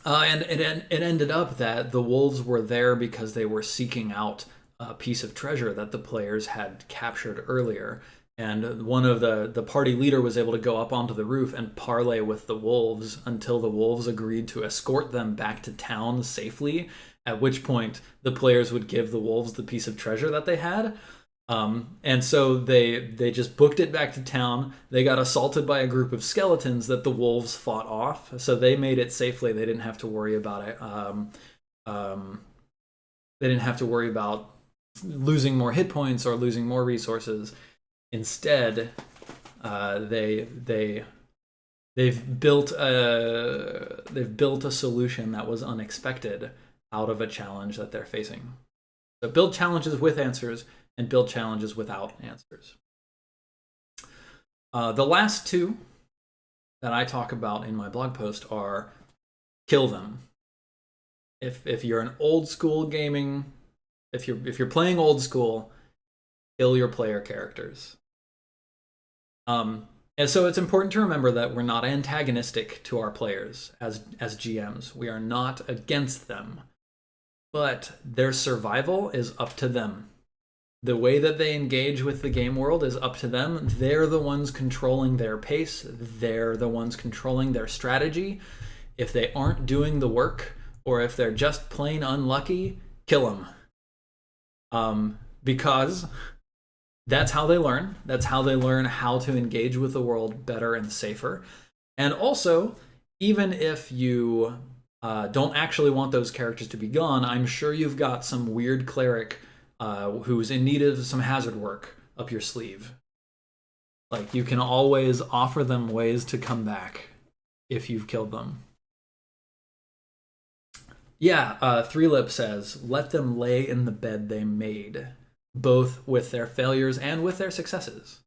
And it ended up that the wolves were there because they were seeking out a piece of treasure that the players had captured earlier. And one of the party leader was able to go up onto the roof and parley with the wolves until the wolves agreed to escort them back to town safely, at which point the players would give the wolves the piece of treasure that they had. And so they just booked it back to town. They got assaulted by a group of skeletons that the wolves fought off. So they made it safely. They didn't have to worry about it. They didn't have to worry about losing more hit points or losing more resources. Instead, they've built a solution that was unexpected out of a challenge that they're facing. So build challenges with answers and build challenges without answers. The last two that I talk about in my blog post are kill them. If you're an old school gaming, if you're playing old school, kill your player characters. And so it's important to remember that we're not antagonistic to our players as GMs. We are not against them, but their survival is up to them. The way that they engage with the game world is up to them. They're the ones controlling their pace. They're the ones controlling their strategy. If they aren't doing the work, or if they're just plain unlucky, kill them. Because that's how they learn. That's how they learn how to engage with the world better and safer. And also, even if you don't actually want those characters to be gone, I'm sure you've got some weird cleric who's in need of some hazard work up your sleeve. Like, you can always offer them ways to come back if you've killed them. Yeah, Three Lip says, let them lay in the bed they made, both with their failures and with their successes.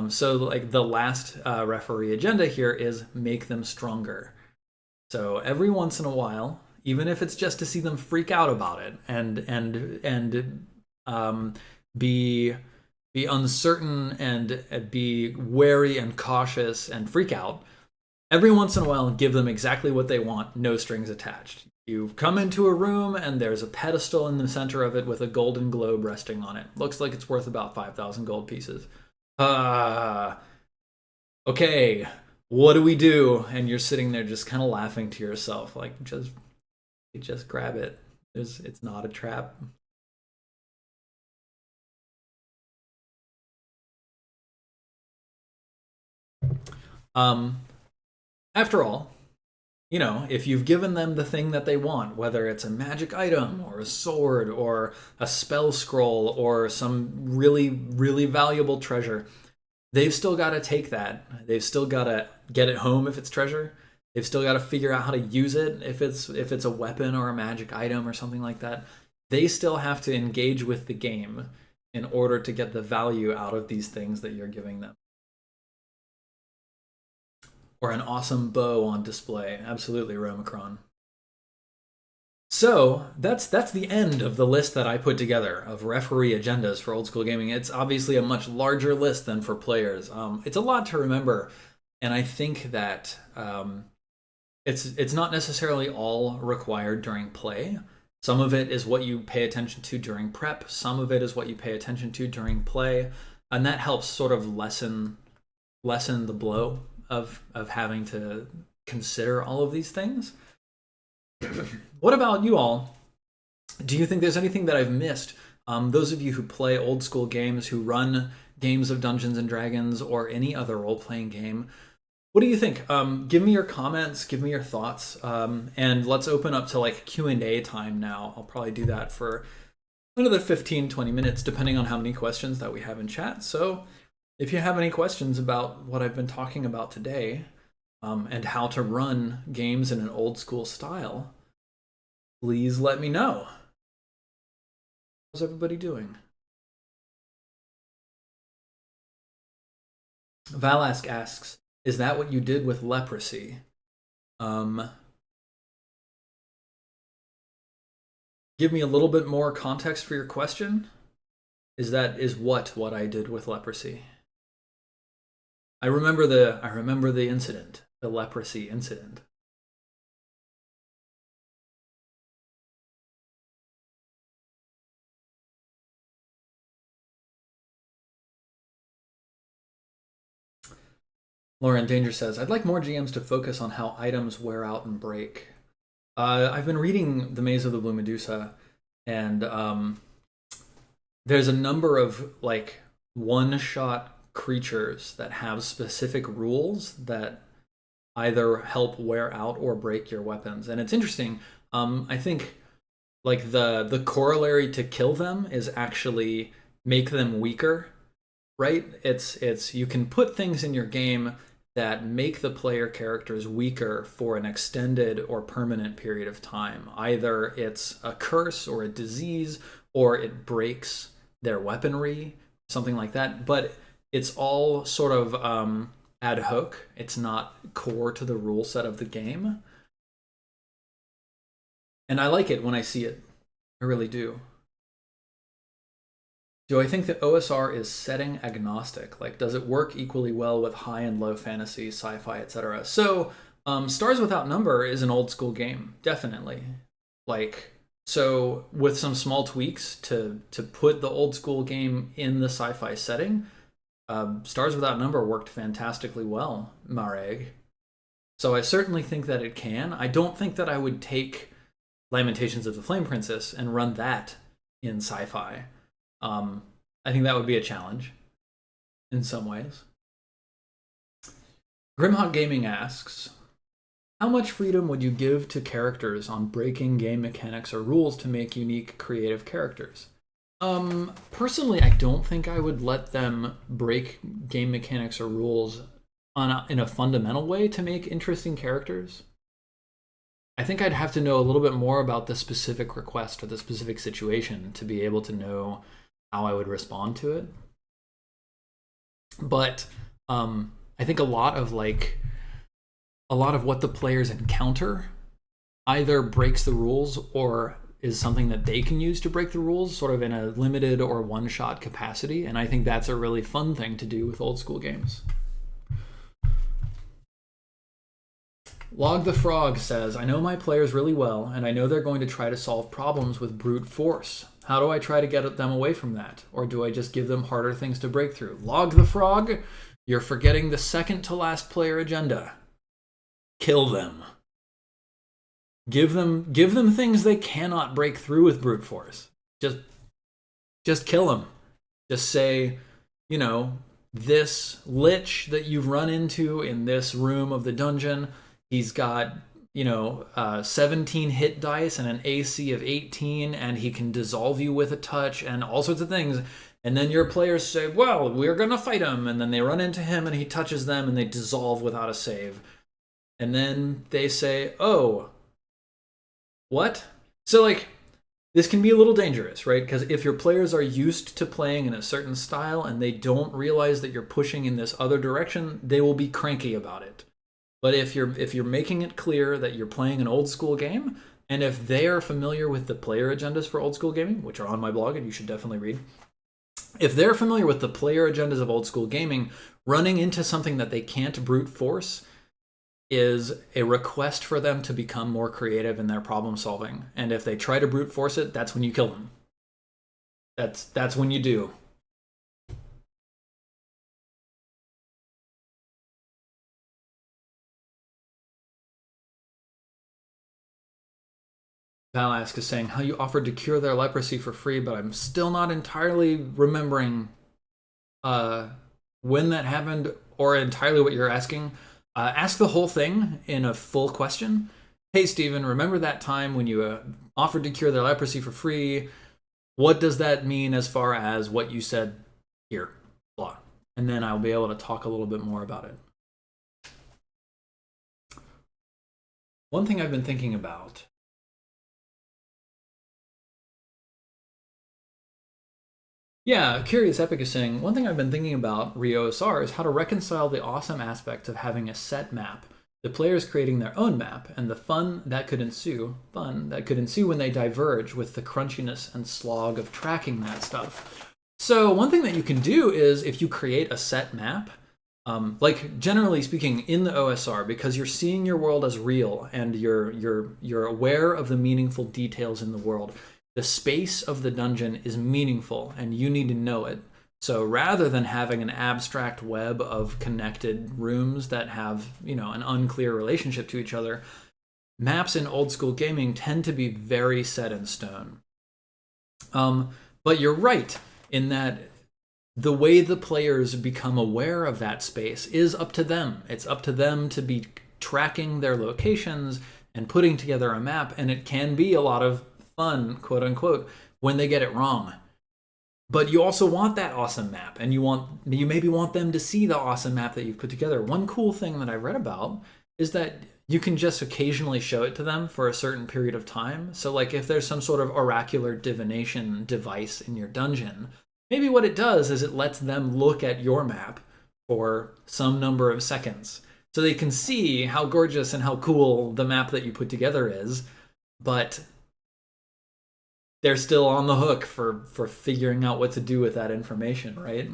So like the last referee agenda here is make them stronger. So every once in a while, even if it's just to see them freak out about it and be uncertain and be wary and cautious and freak out, every once in a while give them exactly what they want, no strings attached. You come into a room and there's a pedestal in the center of it with a golden globe resting on it. Looks like it's worth about 5,000 gold pieces. Okay, what do we do? And you're sitting there just kind of laughing to yourself, like, just grab it. It's not a trap. After all, you know, if you've given them the thing that they want, whether it's a magic item or a sword or a spell scroll or some really, really valuable treasure, they've still got to take that. They've still got to get it home if it's treasure. They've still got to figure out how to use it if it's a weapon or a magic item or something like that. They still have to engage with the game in order to get the value out of these things that you're giving them. Or an awesome bow on display. Absolutely, Romacron. So that's the end of the list that I put together of referee agendas for old school gaming. It's obviously a much larger list than for players. It's a lot to remember, and I think that it's not necessarily all required during play. Some of it is what you pay attention to during prep. Some of it is what you pay attention to during play, and that helps sort of lessen the blow of having to consider all of these things. What about you all? Do you think there's anything that I've missed? Those of you who play old school games, who run games of Dungeons and Dragons or any other role-playing game, what do you think? Give me your comments, give me your thoughts, and let's open up to like Q&A time now. I'll probably do that for another 15-20 minutes, depending on how many questions that we have in chat. So if you have any questions about what I've been talking about today, and how to run games in an old school style, please let me know. How's everybody doing? Valask asks, is that what you did with leprosy? Give me a little bit more context for your question. Is what I did with leprosy? I remember the incident, the leprosy incident. Lauren Danger says, I'd like more GMs to focus on how items wear out and break. I've been reading The Maze of the Blue Medusa, and there's a number of like one-shot creatures that have specific rules that either help wear out or break your weapons. And it's interesting. I think like the corollary to kill them is actually make them weaker, right? It's you can put things in your game that make the player characters weaker for an extended or permanent period of time. Either it's a curse or a disease, or it breaks their weaponry, something like that. But it's all sort of ad hoc. It's not core to the rule set of the game. And I like it when I see it. I really do. Do I think that OSR is setting agnostic? Like, does it work equally well with high and low fantasy, sci-fi, etc.? So, Stars Without Number is an old school game, definitely. Like, so with some small tweaks to put the old school game in the sci-fi setting, Stars Without Number worked fantastically well, Mareg. So I certainly think that it can. I don't think that I would take Lamentations of the Flame Princess and run that in sci-fi. I think that would be a challenge in some ways. Grimhawk Gaming asks, how much freedom would you give to characters on breaking game mechanics or rules to make unique, creative characters? Personally, I don't think I would let them break game mechanics or rules in a fundamental way to make interesting characters. I think I'd have to know a little bit more about the specific request or the specific situation to be able to know how I would respond to it. But I think a lot of what the players encounter either breaks the rules or is something that they can use to break the rules, sort of in a limited or one-shot capacity. And I think that's a really fun thing to do with old school games. Log the Frog says, I know my players really well, and I know they're going to try to solve problems with brute force. How do I try to get them away from that? Or do I just give them harder things to break through? Log the Frog, you're forgetting the second to last player agenda. Kill them. Give them things they cannot break through with brute force. Just kill them. Just say, you know, this lich that you've run into in this room of the dungeon, he's got, 17 hit dice and an AC of 18, and he can dissolve you with a touch and all sorts of things. And then your players say, well, we're going to fight him. And then they run into him and he touches them and they dissolve without a save. And then they say, oh, what? So, like, this can be a little dangerous, right? Because if your players are used to playing in a certain style and they don't realize that you're pushing in this other direction, they will be cranky about it. But if you're making it clear that you're playing an old school game, and if they are familiar with the player agendas for old school gaming, which are on my blog and you should definitely read, if they're familiar with the player agendas of old school gaming, running into something that they can't brute force is a request for them to become more creative in their problem solving. And if they try to brute force it, that's when you kill them. That's when you do. Valask is saying how you offered to cure their leprosy for free, but I'm still not entirely remembering when that happened or entirely what you're asking. Ask the whole thing in a full question. Hey, Steven, remember that time when you offered to cure their leprosy for free? What does that mean as far as what you said here? Blah. And then I'll be able to talk a little bit more about it. One thing I've been thinking about. Yeah, Curious Epic is saying, one thing I've been thinking about re-OSR is how to reconcile the awesome aspects of having a set map, the players creating their own map, and the fun that could ensue when they diverge with the crunchiness and slog of tracking that stuff. So one thing that you can do is if you create a set map, like generally speaking in the OSR, because you're seeing your world as real and you're aware of the meaningful details in the world, the space of the dungeon is meaningful and you need to know it. So rather than having an abstract web of connected rooms that have, an unclear relationship to each other, maps in old school gaming tend to be very set in stone. But you're right in that the way the players become aware of that space is up to them. It's up to them to be tracking their locations and putting together a map, and it can be a lot of fun, quote unquote, when they get it wrong. But you also want that awesome map, and you maybe want them to see the awesome map that you've put together. One cool thing that I read about is that you can just occasionally show it to them for a certain period of time. So like if there's some sort of oracular divination device in your dungeon, maybe what it does is it lets them look at your map for some number of seconds so they can see how gorgeous and how cool the map that you put together is, but they're still on the hook for figuring out what to do with that information, right?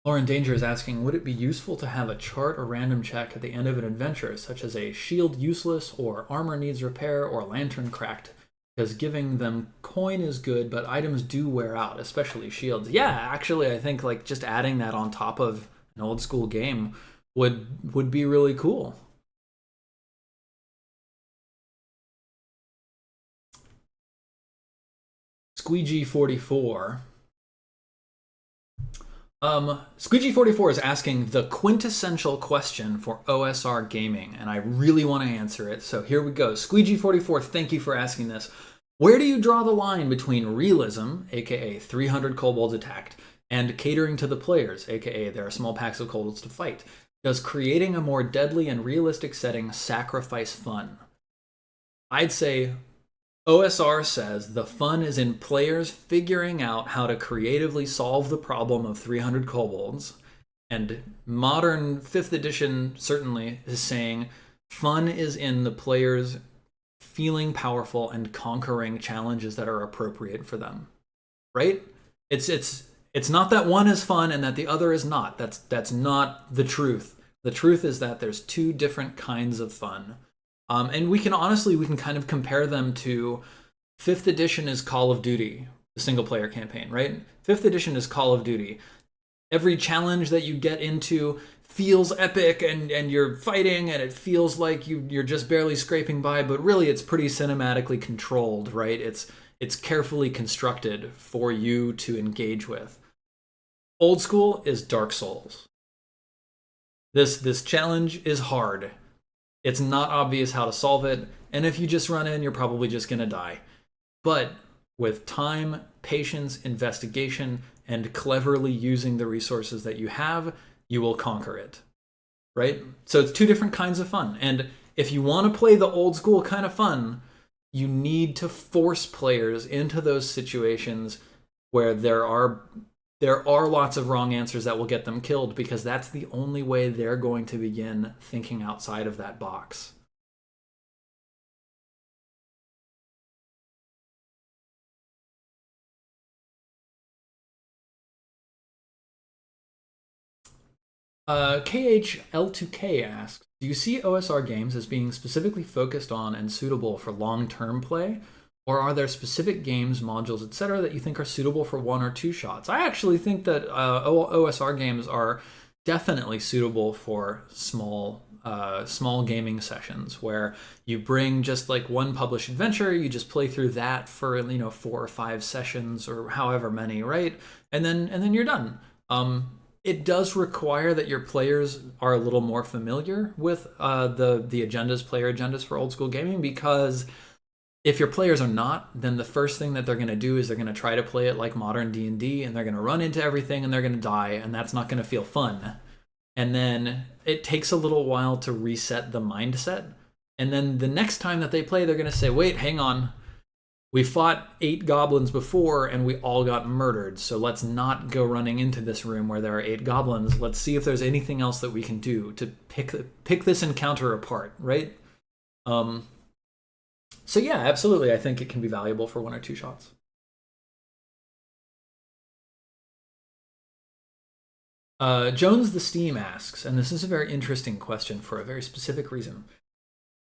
Lauren Danger is asking, would it be useful to have a chart or random check at the end of an adventure, such as a shield useless, or armor needs repair, or lantern cracked? Because giving them coin is good, but items do wear out, especially shields. Yeah, actually, I think like just adding that on top of an old school game would be really cool. Squeegee44. Squeegee44 is asking the quintessential question for OSR gaming, and I really want to answer it, so here we go. Squeegee44, thank you for asking this. Where do you draw the line between realism, aka 300 kobolds attacked, and catering to the players, aka there are small packs of kobolds to fight? Does creating a more deadly and realistic setting sacrifice fun? I'd say OSR says the fun is in players figuring out how to creatively solve the problem of 300 kobolds, and modern 5th edition certainly is saying fun is in the players feeling powerful and conquering challenges that are appropriate for them. Right? It's not that one is fun and that the other is not. That's not the truth. The truth is that there's two different kinds of fun. And we can kind of compare them to 5th edition is Call of Duty, the single player campaign, right? 5th edition is Call of Duty. Every challenge that you get into feels epic and you're fighting and it feels like you're just barely scraping by, but really it's pretty cinematically controlled, right? It's carefully constructed for you to engage with. Old school is Dark Souls. This challenge is hard. It's not obvious how to solve it, and if you just run in, you're probably just going to die. But with time, patience, investigation, and cleverly using the resources that you have, you will conquer it, right? So it's two different kinds of fun, and if you want to play the old school kind of fun, you need to force players into those situations where there are lots of wrong answers that will get them killed, because that's the only way they're going to begin thinking outside of that box. KHL2K asks, do you see OSR games as being specifically focused on and suitable for long-term play? Or are there specific games, modules, etc. that you think are suitable for one or two shots? I actually think that OSR games are definitely suitable for small gaming sessions where you bring just like one published adventure, you just play through that for 4 or 5 sessions or however many, right? And then you're done. It does require that your players are a little more familiar with the player agendas for old school gaming, because if your players are not, then the first thing that they're going to do is they're going to try to play it like modern D&D, and they're going to run into everything and they're going to die, and that's not going to feel fun. And then it takes a little while to reset the mindset. And then the next time that they play, they're going to say, wait, hang on. We fought 8 goblins before and we all got murdered. So let's not go running into this room where there are 8 goblins. Let's see if there's anything else that we can do to pick this encounter apart, right? So yeah, absolutely. I think it can be valuable for 1 or 2 shots. Jones the Steam asks, and this is a very interesting question for a very specific reason.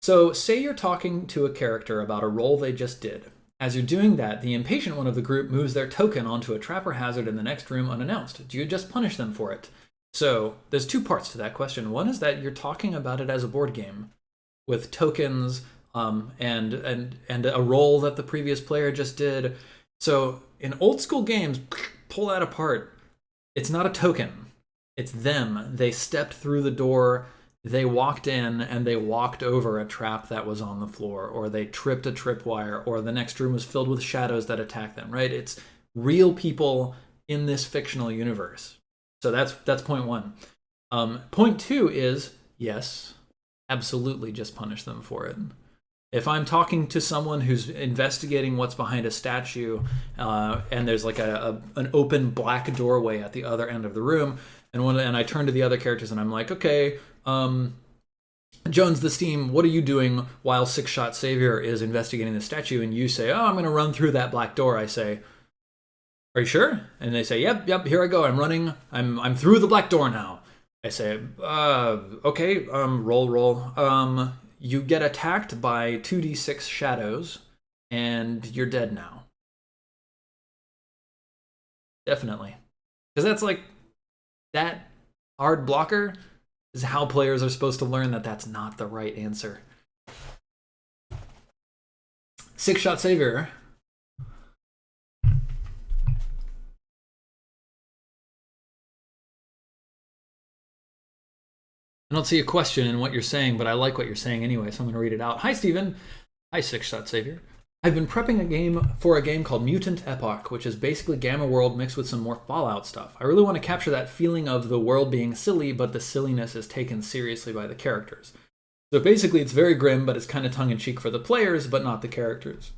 So say you're talking to a character about a roll they just did. As you're doing that, the impatient one of the group moves their token onto a trap or hazard in the next room unannounced. Do you just punish them for it? So there's 2 parts to that question. One is that you're talking about it as a board game with tokens and a roll that the previous player just did. So in old school games, pull that apart. It's not a token. It's them. They stepped through the door, they walked in, and they walked over a trap that was on the floor, or they tripped a tripwire, or the next room was filled with shadows that attacked them, right? It's real people in this fictional universe. So that's point 1. Point 2 is, yes, absolutely just punish them for it. If I'm talking to someone who's investigating what's behind a statue, and there's like an open black doorway at the other end of the room, and I turn to the other characters and I'm like, okay, Jones the Steam, what are you doing while Six Shot Savior is investigating the statue? And you say, oh, I'm going to run through that black door. I say, are you sure? And they say, yep, here I go. I'm running. I'm through the black door now. I say, okay, roll. You get attacked by 2d6 shadows, and you're dead now. Definitely. Because that's like, that hard blocker is how players are supposed to learn that that's not the right answer. Six Shot Savior. I don't see a question in what you're saying, but I like what you're saying anyway, so I'm going to read it out. Hi, Steven. Hi, Six Shot Savior. I've been prepping a game called Mutant Epoch, which is basically Gamma World mixed with some more Fallout stuff. I really want to capture that feeling of the world being silly, but the silliness is taken seriously by the characters. So basically, it's very grim, but it's kind of tongue-in-cheek for the players, but not the characters.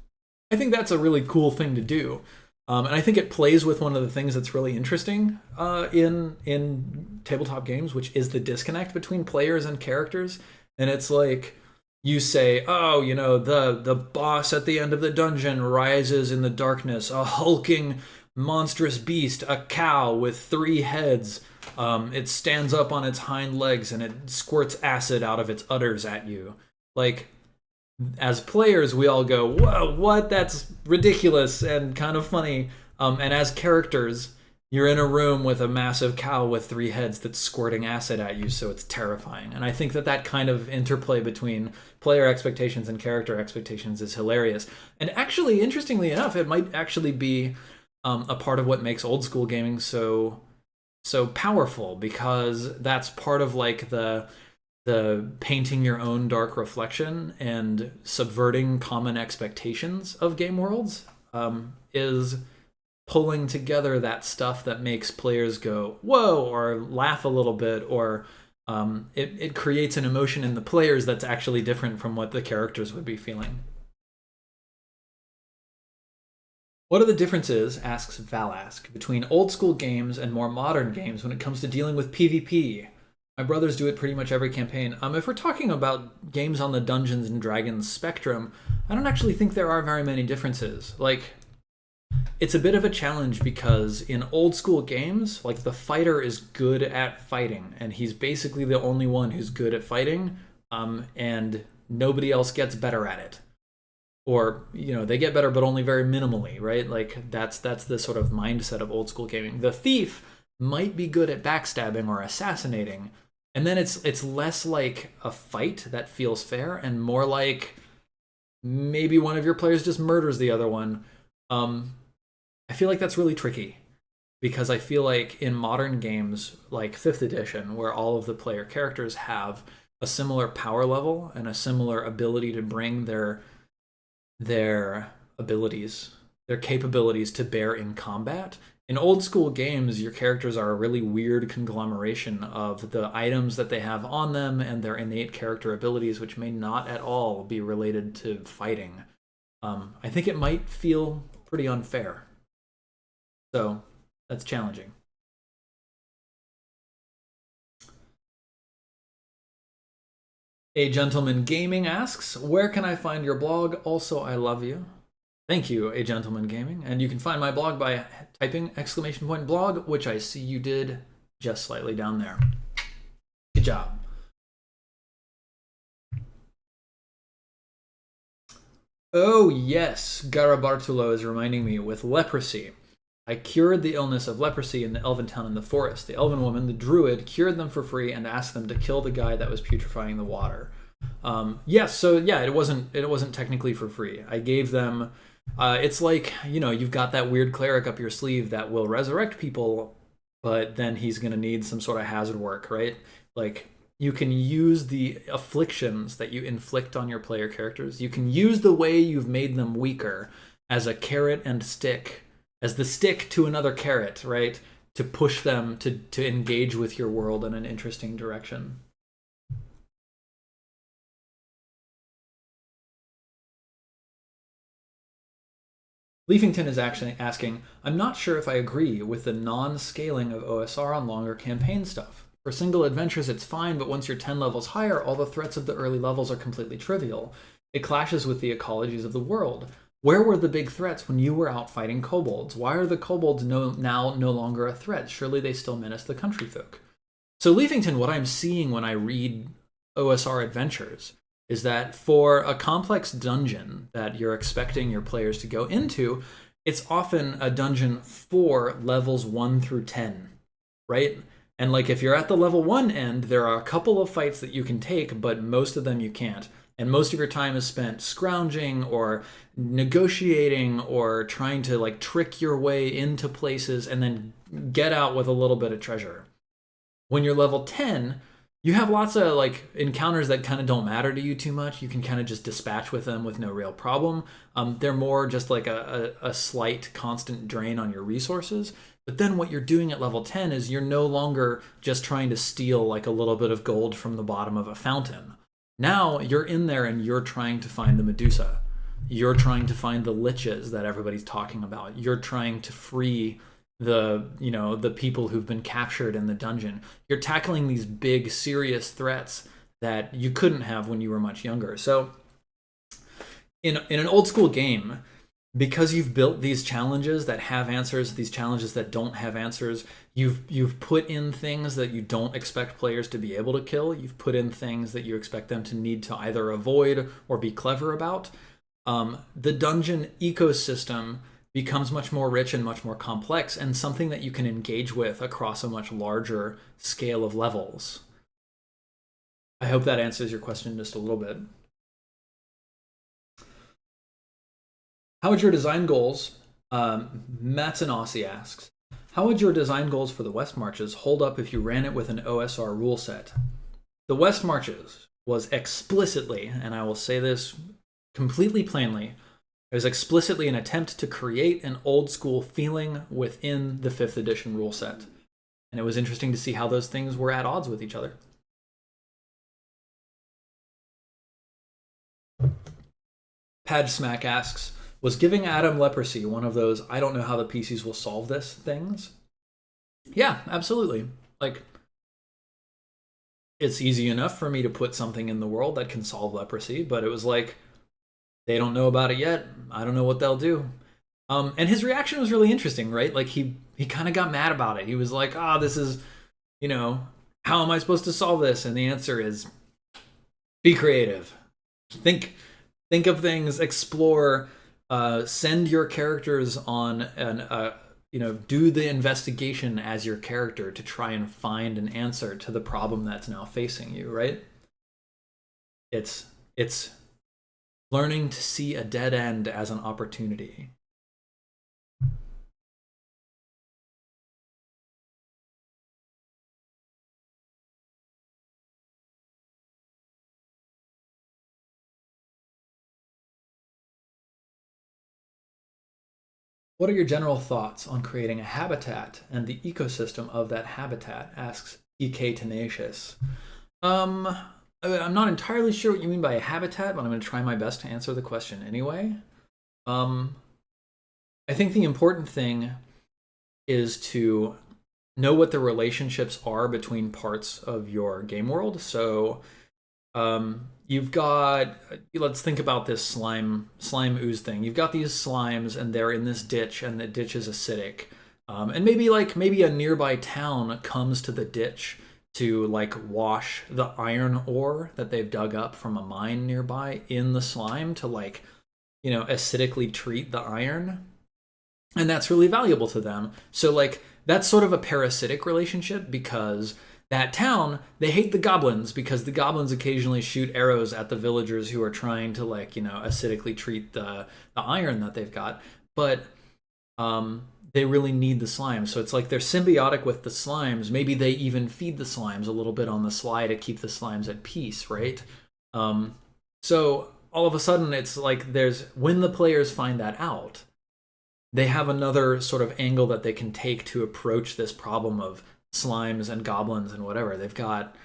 I think that's a really cool thing to do. And I think it plays with one of the things that's really interesting in tabletop games, which is the disconnect between players and characters. And it's like, you say, oh, the boss at the end of the dungeon rises in the darkness, a hulking, monstrous beast, a cow with 3 heads. It stands up on its hind legs and it squirts acid out of its udders at you. Like, as players, we all go, whoa, what? That's ridiculous and kind of funny. And as characters, you're in a room with a massive cow with 3 heads that's squirting acid at you, so it's terrifying. And I think that kind of interplay between player expectations and character expectations is hilarious. And actually, interestingly enough, it might actually be a part of what makes old school gaming so powerful, because that's part of like the painting your own dark reflection and subverting common expectations of game worlds is pulling together that stuff that makes players go, whoa, or laugh a little bit, or it creates an emotion in the players that's actually different from what the characters would be feeling. What are the differences, asks Valask, between old school games and more modern games when it comes to dealing with PvP? My brothers do it pretty much every campaign. If we're talking about games on the Dungeons and Dragons spectrum, I don't actually think there are very many differences. Like, it's a bit of a challenge because in old school games, like, the fighter is good at fighting, and he's basically the only one who's good at fighting, and nobody else gets better at it. Or, they get better, but only very minimally, right? Like, that's the sort of mindset of old school gaming. The thief might be good at backstabbing or assassinating, and then it's less like a fight that feels fair and more like maybe one of your players just murders the other one. I feel like that's really tricky because I feel like in modern games like 5th edition, where all of the player characters have a similar power level and a similar ability to bring their abilities, their capabilities to bear in combat. In old school games, your characters are a really weird conglomeration of the items that they have on them and their innate character abilities, which may not at all be related to fighting. I think it might feel pretty unfair. So that's challenging. A Gentleman Gaming asks, where can I find your blog? Also, I love you. Thank you, A Gentleman Gaming. And you can find my blog by typing !blog, which I see you did just slightly down there. Good job. Oh, yes, Garabartulo is reminding me with leprosy. I cured the illness of leprosy in the elven town in the forest. The elven woman, the druid, cured them for free and asked them to kill the guy that was putrefying the water. Yes, so yeah, it wasn't technically for free. I gave them. It's like, you know, you've got that weird cleric up your sleeve that will resurrect people, but then he's gonna need some sort of hazard work, right? Like, you can use the afflictions that you inflict on your player characters. You can use the way you've made them weaker as a carrot and stick, as the stick to another carrot, right? To push them to engage with your world in an interesting direction. Leafington is actually asking, I'm not sure if I agree with the non-scaling of OSR on longer campaign stuff. For single adventures, it's fine, but once you're 10 levels higher, all the threats of the early levels are completely trivial. It clashes with the ecologies of the world. Where were the big threats when you were out fighting kobolds? Why are the kobolds now no longer a threat? Surely they still menace the country folk. So Leafington, what I'm seeing when I read OSR adventures is that for a complex dungeon that you're expecting your players to go into, it's often a dungeon for levels 1 through 10, right? And like if you're at the level 1 end, there are a couple of fights that you can take, but most of them you can't. And most of your time is spent scrounging or negotiating or trying to like trick your way into places and then get out with a little bit of treasure. When you're level 10, you have lots of like encounters that kind of don't matter to you too much. You can kind of just dispatch with them with no real problem. They're more just like a slight constant drain on your resources. But then what you're doing at level 10 is you're no longer just trying to steal like a little bit of gold from the bottom of a fountain. Now you're in there and you're trying to find the Medusa. You're trying to find the liches that everybody's talking about. You're trying to free the people who've been captured in the dungeon. You're tackling these big, serious threats that you couldn't have when you were much younger. So in an old school game, because you've built these challenges that have answers, these challenges that don't have answers, you've put in things that you don't expect players to be able to kill. You've put in things that you expect them to need to either avoid or be clever about. The dungeon ecosystem becomes much more rich and much more complex and something that you can engage with across a much larger scale of levels. I hope that answers your question just a little bit. How would your design goals, Matsunossi asks, how would your design goals for the West Marches hold up if you ran it with an OSR rule set? The West Marches was explicitly, and I will say this completely plainly, it was explicitly an attempt to create an old school feeling within the 5th edition rule set. And it was interesting to see how those things were at odds with each other. Padsmack asks, was giving Adam leprosy one of those I don't know how the PCs will solve this things? Yeah, absolutely. Like, it's easy enough for me to put something in the world that can solve leprosy, but it was like, they don't know about it yet. I don't know what they'll do. And his reaction was really interesting, right? Like he kind of got mad about it. He was like, this is, how am I supposed to solve this? And the answer is be creative. Think of things, explore, send your characters on do the investigation as your character to try and find an answer to the problem that's now facing you, right? It's learning to see a dead end as an opportunity. What are your general thoughts on creating a habitat and the ecosystem of that habitat? Asks EK Tenacious. I'm not entirely sure what you mean by a habitat, but I'm going to try my best to answer the question anyway. I think the important thing is to know what the relationships are between parts of your game world. So you've got, let's think about this slime ooze thing. You've got these slimes and they're in this ditch and the ditch is acidic. And maybe a nearby town comes to the ditch to wash the iron ore that they've dug up from a mine nearby in the slime to acidically treat the iron. And that's really valuable to them. So that's sort of a parasitic relationship, because that town, they hate the goblins because the goblins occasionally shoot arrows at the villagers who are trying to acidically treat the iron that they've got. But they really need the slimes. So it's they're symbiotic with the slimes. Maybe they even feed the slimes a little bit on the sly to keep the slimes at peace, right? So all of a sudden it's when the players find that out, they have another sort of angle that they can take to approach this problem of slimes and goblins and whatever. They've got,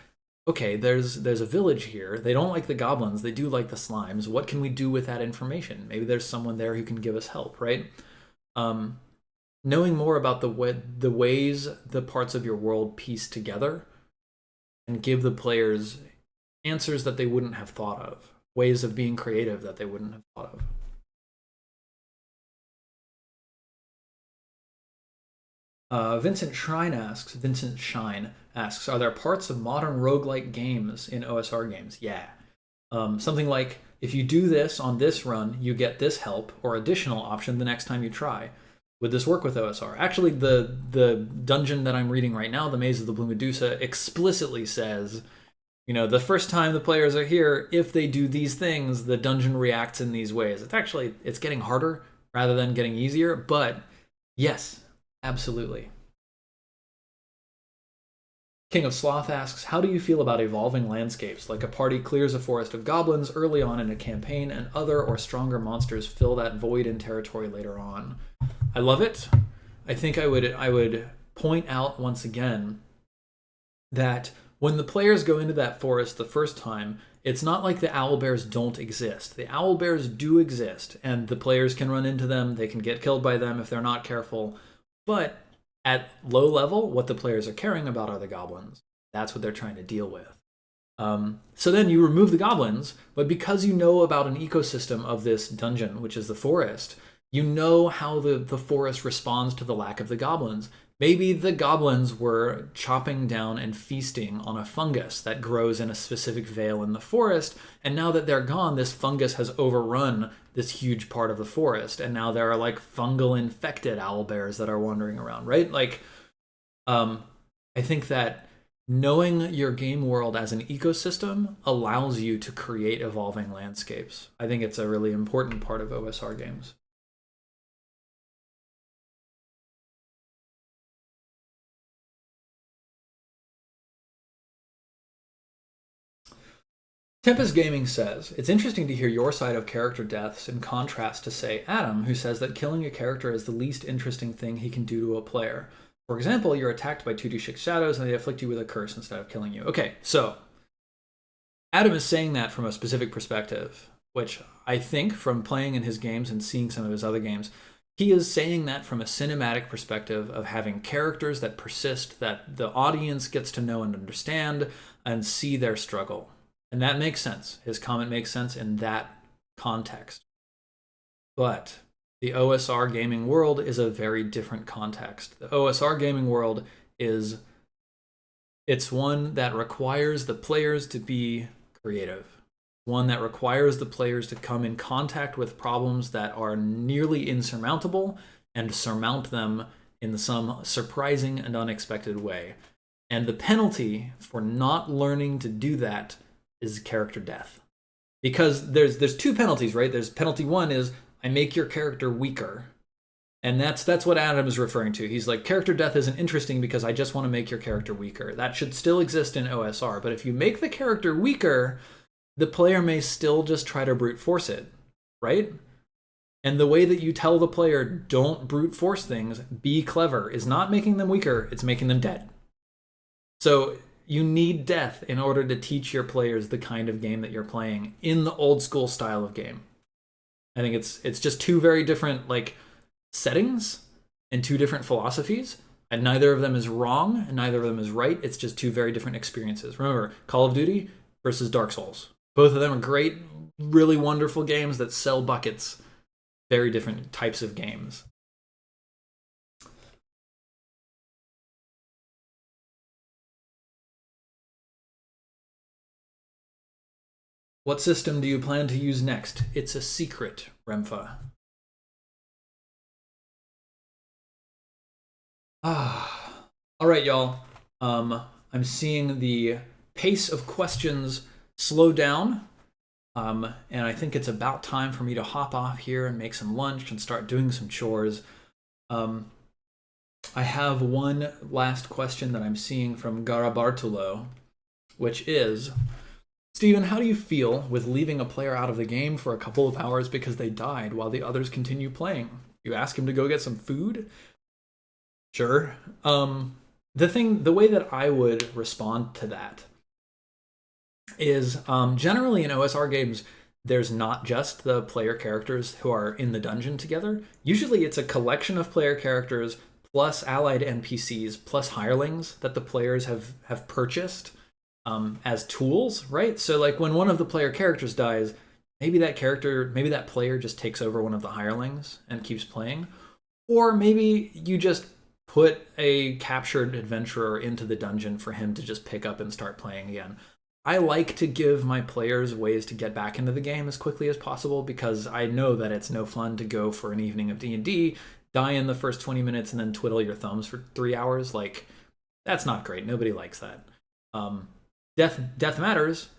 okay, there's a village here. They don't like the goblins. They do like the slimes. What can we do with that information? Maybe there's someone there who can give us help, right? Knowing more about the ways the parts of your world piece together and give the players answers that they wouldn't have thought of, ways of being creative that they wouldn't have thought of. Vincent Shine asks, are there parts of modern roguelike games in OSR games? Yeah. Something like, if you do this on this run, you get this help or additional option the next time you try. Would this work with OSR? Actually, the dungeon that I'm reading right now, the Maze of the Blue Medusa, explicitly says, the first time the players are here, if they do these things, the dungeon reacts in these ways. It's getting harder rather than getting easier, but yes, absolutely. King of Sloth asks, how do you feel about evolving landscapes, like a party clears a forest of goblins early on in a campaign and other or stronger monsters fill that void in territory later on? I love it. I think I would point out once again that when the players go into that forest the first time, it's not like the owlbears don't exist. The owlbears do exist, and the players can run into them. They can get killed by them if they're not careful. But at low level, what the players are caring about are the goblins. That's what they're trying to deal with. So then you remove the goblins, but because you know about an ecosystem of this dungeon, which is the forest, you know how the forest responds to the lack of the goblins. Maybe the goblins were chopping down and feasting on a fungus that grows in a specific vale in the forest, and now that they're gone, this fungus has overrun this huge part of the forest, and now there are fungal infected owlbears that are wandering around, right? I think that knowing your game world as an ecosystem allows you to create evolving landscapes. I think it's a really important part of OSR games. Tempest Gaming says, it's interesting to hear your side of character deaths in contrast to, say, Adam, who says that killing a character is the least interesting thing he can do to a player. For example, you're attacked by 2d6 shadows and they afflict you with a curse instead of killing you. Okay, so Adam is saying that from a specific perspective, which I think from playing in his games and seeing some of his other games, he is saying that from a cinematic perspective of having characters that persist, that the audience gets to know and understand and see their struggle. And that makes sense. His comment makes sense in that context. But the OSR gaming world is a very different context. The OSR gaming world it's one that requires the players to be creative. One that requires the players to come in contact with problems that are nearly insurmountable and surmount them in some surprising and unexpected way. And the penalty for not learning to do that is character death. Because there's two penalties, right? There's penalty one is I make your character weaker. And that's what Adam is referring to. He's like, character death isn't interesting because I just want to make your character weaker. That should still exist in OSR. But if you make the character weaker, the player may still just try to brute force it, right? And the way that you tell the player, don't brute force things, be clever, is not making them weaker, it's making them dead. So you need death in order to teach your players the kind of game that you're playing in the old school style of game. I think it's just two very different settings and two different philosophies, and neither of them is wrong and neither of them is right. It's just two very different experiences. Remember, Call of Duty versus Dark Souls. Both of them are great, really wonderful games that sell buckets. Very different types of games. What system do you plan to use next? It's a secret, Remfa. All right, y'all. I'm seeing the pace of questions slow down. And I think it's about time for me to hop off here and make some lunch and start doing some chores. I have one last question that I'm seeing from Garabartulo, which is, Steven, how do you feel with leaving a player out of the game for a couple of hours because they died while the others continue playing? You ask him to go get some food? Sure. The way that I would respond to that is generally in OSR games, there's not just the player characters who are in the dungeon together. Usually it's a collection of player characters plus allied NPCs plus hirelings that the players have purchased as tools, right? So like when one of the player characters dies, maybe that player just takes over one of the hirelings and keeps playing. Or maybe you just put a captured adventurer into the dungeon for him to just pick up and start playing again. I like to give my players ways to get back into the game as quickly as possible because I know that it's no fun to go for an evening of D&D, die in the first 20 minutes, and then twiddle your thumbs for 3 hours. Like, that's not great. Nobody likes that. Death matters,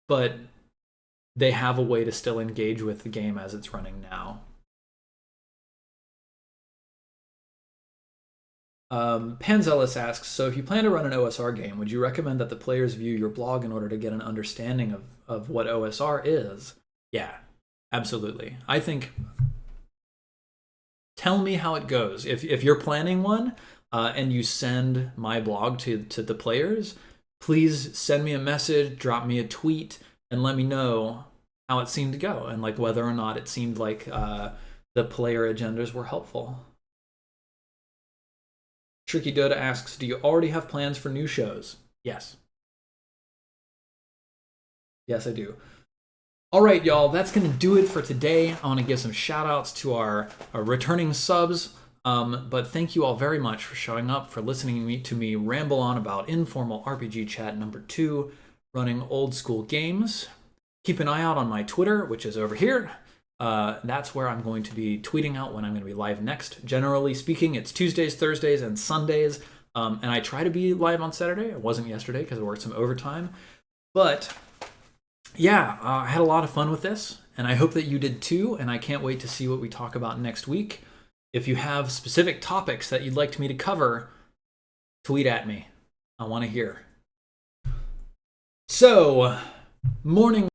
but they have a way to still engage with the game as it's running now. Panzelis asks, so if you plan to run an OSR game, would you recommend that the players view your blog in order to get an understanding of what OSR is? Yeah, absolutely. I think, tell me how it goes. If you're planning one and you send my blog to the players, please send me a message, drop me a tweet, and let me know how it seemed to go and like whether or not it seemed like the player agendas were helpful. Tricky Dota asks, do you already have plans for new shows? Yes. Yes, I do. All right, y'all, that's going to do it for today. I want to give some shout outs to our returning subs. But thank you all very much for showing up, for listening to me ramble on about Informal RPG Chat number 2, running old school games. Keep an eye out on my Twitter, which is over here. That's where I'm going to be tweeting out when I'm going to be live next. Generally speaking, it's Tuesdays, Thursdays, and Sundays. And I try to be live on Saturday. I wasn't yesterday because I worked some overtime. But yeah, I had a lot of fun with this, and I hope that you did too. And I can't wait to see what we talk about next week. If you have specific topics that you'd like me to cover, tweet at me. I want to hear. So, morning.